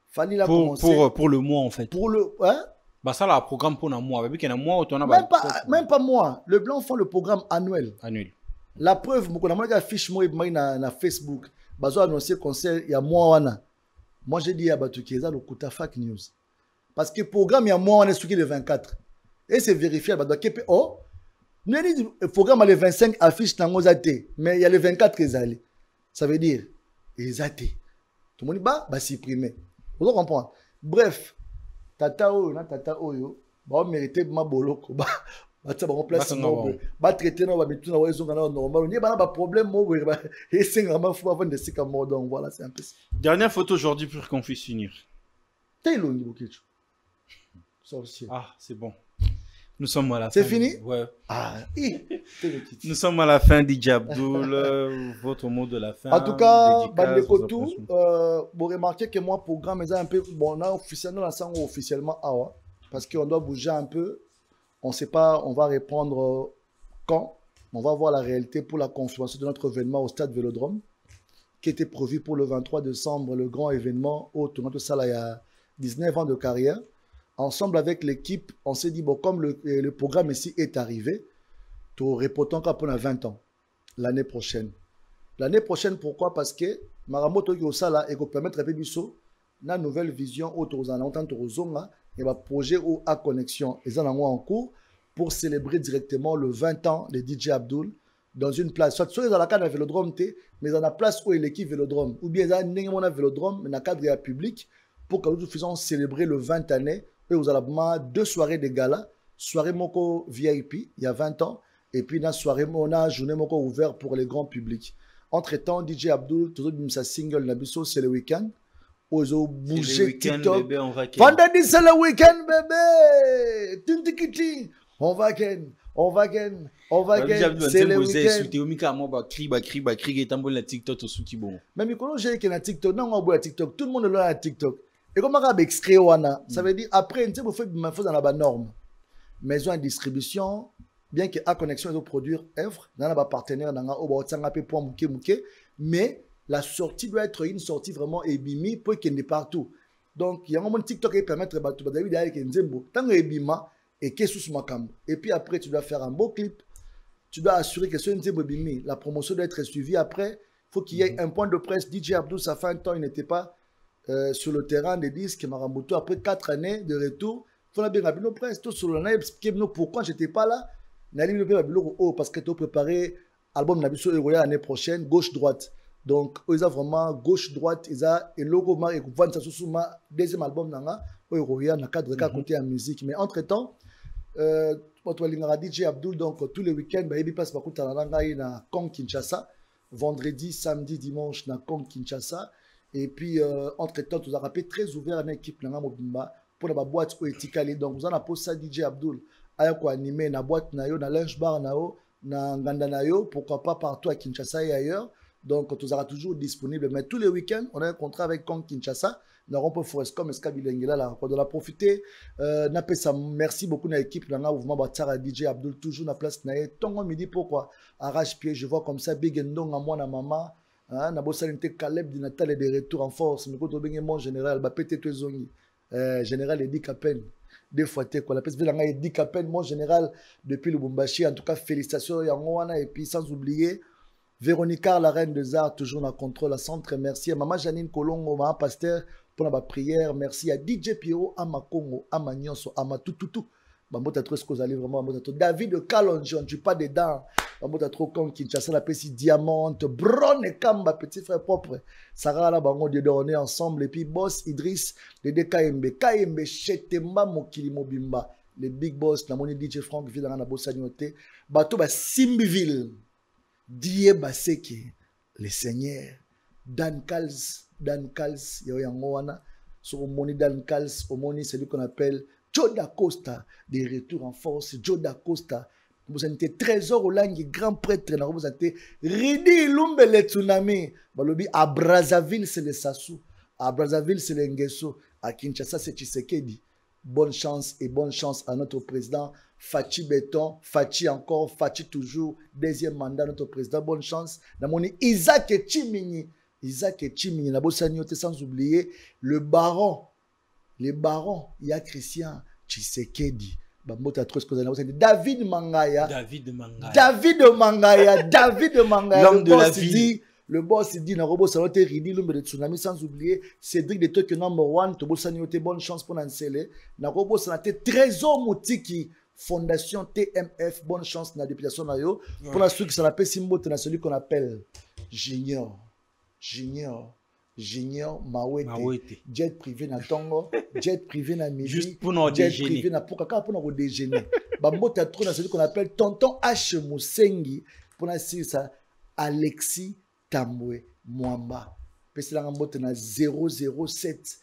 Fallait la commencer pour le mois en fait. Pour le hein? Bah ça là programme pour un mois, qu'il y a un mois même pas moi. Le blanc font le programme annuel. Annuel. La preuve, je vais affiche moi na Facebook. Bazo annoncé concert il y a mois wana. Moi j'ai dit à Batukeza le kuta fake news. Parce que le programme il y a mois on est sur le 24. Et c'est vérifié bah oh. Le programme le 25 affiche nango zate, mais il y a le 24 qui allé. Ça veut dire zate. Tout le monde bah supprimer. Vous comprenez? Bref, tata oyo, bah mérité ma boloko bah traiter problème voilà c'est un peu dernière photo aujourd'hui pour qu'on puisse finir. Ah c'est bon, nous sommes à la fin. C'est fini? Ouais. Ah, nous sommes à la fin DJ Abdoul. Votre mot de la fin. En tout cas, vous remarquez que moi programme est un peu bon là officiellement parce qu'on doit bouger un peu. On ne sait pas, on va répondre quand. On va voir la réalité pour la confirmation de notre événement au stade Vélodrome, qui était prévu pour le 23 décembre, le grand événement au tournoi de Salah, il y a 19 ans de carrière. Ensemble avec l'équipe, on s'est dit, bon, comme le programme ici est arrivé, tout répondons qu'on a 20 ans, l'année prochaine. L'année prochaine, pourquoi? Parce que Maramoto qui au Salah et qu'on permettre à Pébiso, une nouvelle vision autour de l'entente et va projet ou à connexion et ça en cours pour célébrer directement le 20 ans de DJ Abdoul dans une place soit dans la cadre de Vélodrome mais dans la place où est l'équipe Vélodrome ou bien dans un Vélodrome mais dans le cadre public pour que nous faisons célébrer le 20 années et vous allez 2 soirées de gala, soirée moko VIP il y a 20 ans et puis dans soirée on a journée moko ouvert pour les grands publics. Entre temps DJ Abdoul toujours sa single Nabiso c'est le week-end. Ozo bouger TikTok. Vendredi c'est le week-end bébé. On va ken. On va gagner. C'est le week-end. Même quand j'ai que na TikTok, non, on a TikTok. Tout le monde est là à TikTok. Et comme on a extrait, ça veut dire après, on fait dans la norme. Maison de distribution, bien que A Connexion doit produire œuvre, dans la partenaire, mais la sortie doit être une sortie vraiment ébimi pour qu'elle n'est partout. Donc, il y a un moment TikTok qui permet de battre David avec un zembo. Tant que ébima et que sous makam. Et puis après, tu dois faire un beau clip. Tu dois assurer que ce zembo ébimi. La promotion doit être suivie après. Il faut qu'il y ait un point de presse. DJ Abdul, ça fait un temps, il n'était pas sur le terrain des disques. Marambuto, après 4 années de retour, il faut bien la presse. Tout sur le expliquer pourquoi je n'étais pas là. Parce que tu as préparé l'album Nabiso Eroya l'année prochaine, gauche-droite. Donc, ils ont vraiment gauche-droite, ils ont le logo, et deuxième album, ils ont un cadre à côté en musique. Mais entre-temps, DJ Abdul, donc tous les week-ends, il passe par na Kong Kinshasa, vendredi, samedi, dimanche, na Kong Kinshasa. Et puis, entre-temps, tu as rappelé très ouvert à l'équipe pour la boîte éthique. Donc, vous en avez posé ça, DJ Abdul. Ayako animé na boîte na yo, na lunch bar na yo, na nganda na yo, pourquoi pas partout à Kinshasa et ailleurs. Donc, tu seras toujours disponible. Mais tous les week-ends, on a un contrat avec Kong Kinshasa. Nous avons un peu Forestcom, Escabilengela, là. On a profité. Merci beaucoup à l'équipe. Dans le mouvement Batsara, DJ Abdul, toujours na place. Tongo midi, pourquoi? Arrache-pied, je vois comme ça, Big Ndong, à moi, na maman. Na bosalinte Caleb, di Natal est de retour en force. Mais quand on est mon général, bah pété tes zongi. Général Edi Kapen. Des fois, la peste de Edi Kapen, mon général, depuis le Lubumbashi. En tout cas, félicitations, Yangoana. Et puis, sans oublier, Véronica, la reine des arts, toujours dans le contrôle à centre. Merci à Maman Janine Kolongo, Maman Pasteur, pour la prière. Merci à DJ Pierrot, à Makongo, à Magnonso, à Matoutou. Bambota trop ce que vous allez vraiment. David Kalonji, on ne tue pas dedans. Bambota trop comme Kinshasa, la petite diamante. Bron et Kamba, petit frère propre. Sarah, là, bango, on est ensemble. Et puis, Boss Idriss, les DKMB. KMB, Chetemba, Mokili Mobimba. Les Big Boss, la monnaie DJ Franck, ville dans la Bossa Nyoté. Bateau, Simbiville. Die Baseke, les seigneurs. Dan Kals, Yoyangoana. Sur au moni Dan Kals, au moni, c'est lui qu'on appelle Joe D'Acosta, des retours en force. Joe D'Acosta, vous avez trésor au langue, grand prêtre, vous avez Ridi Lumbe le tsunami. À Brazzaville, c'est le Sassou. À Brazzaville, c'est le Nguesso. À Kinshasa, c'est Tshisekedi. Bonne chance et bonne chance à notre président Fachi Béton, Fachi encore, Fachi toujours, deuxième mandat notre président. Bonne chance. Isaac Chimini, la Bossagnote, sans oublier le baron, il y a Christian Tshisekedi. David Mangaya. L'homme de la ville. Le boss il dit, Narobo Salote Ridi, l'homme de tsunami, sans oublier Cédric de Tokyo number 1, Tobo Sanyote, bonne chance pour Nansele. Narobo Salote Trésor Moutiki, Fondation TMF, bonne chance dans la députation Nayo. Pour la suite, ça l'appelle Simbo, c'est celui qu'on appelle Junior Mawete. Jet privé na Tongo, jet privé na Midi. Juste pour nous jet déjeuner. Privé na Pokaka pour nous déjeuner. Bambo t'as trop dans celui qu'on appelle Tonton H. Moussengi, pour la suite, ça Alexis Tambwe Mwamba. Pesi la ngambote na 007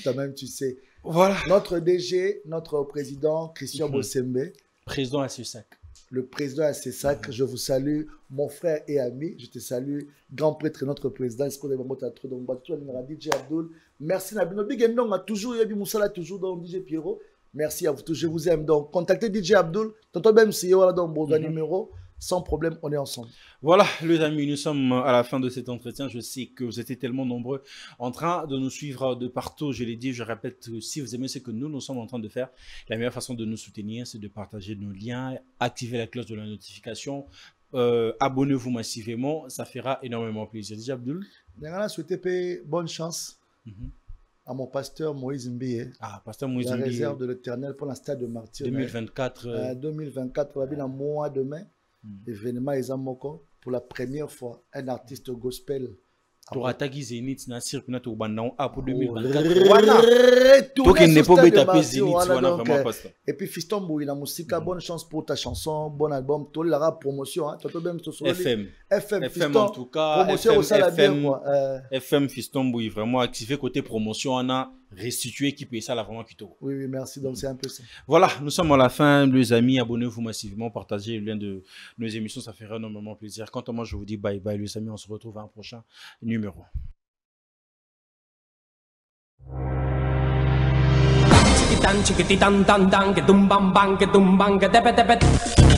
toi-même tu sais. Voilà. Notre DG, notre président Christian Bossembe. Président à Cessac. Le président à Cessac, je vous salue, mon frère et ami. Je te salue, grand prêtre, notre président. Est-ce qu'on est vraiment à trop donc DJ Abdul. Merci Nabino Big Ndong a toujours Yabi Moussala toujours dans DJ Pierrot. Merci à vous tous, je vous aime. Donc contactez DJ Abdul. Tantôt même si voilà dans bon numéro. Sans problème, on est ensemble. Voilà, les amis, nous sommes à la fin de cet entretien. Je sais que vous étiez tellement nombreux en train de nous suivre de partout. Je l'ai dit, je répète, si vous aimez ce que nous sommes en train de faire, la meilleure façon de nous soutenir, c'est de partager nos liens, activer la cloche de la notification, abonnez-vous massivement, ça fera énormément plaisir. Déjà, Abdul. Je souhaite bonne chance à mon pasteur Moïse Mbiye. Ah, pasteur Moïse Mbiye. La Mbiye. réserve de l'Éternel pour la stade de martyr. 2024. 2024, on va bien un mois demain. Événement Ezamoko pour la première fois un artiste gospel pour attaquer Zénith na circuit pour 2024 et puis Fiston Bouy la musique bonne chance pour ta chanson bon album tout la rap promotion FM Fiston, en tout cas promotion au FM Fiston Bouy vraiment activé côté promotion on a restituer qui paye ça là vraiment Kitoko. Oui, oui, merci. Donc c'est un peu ça. Voilà, nous sommes à la fin, les amis. Abonnez-vous massivement, partagez le lien de nos émissions, ça ferait énormément plaisir. Quant à moi, je vous dis bye bye, les amis. On se retrouve à un prochain numéro. Chiquitan, chiquititan, tan, tan, que tum bam bam, que tum bam, que tepe tepe.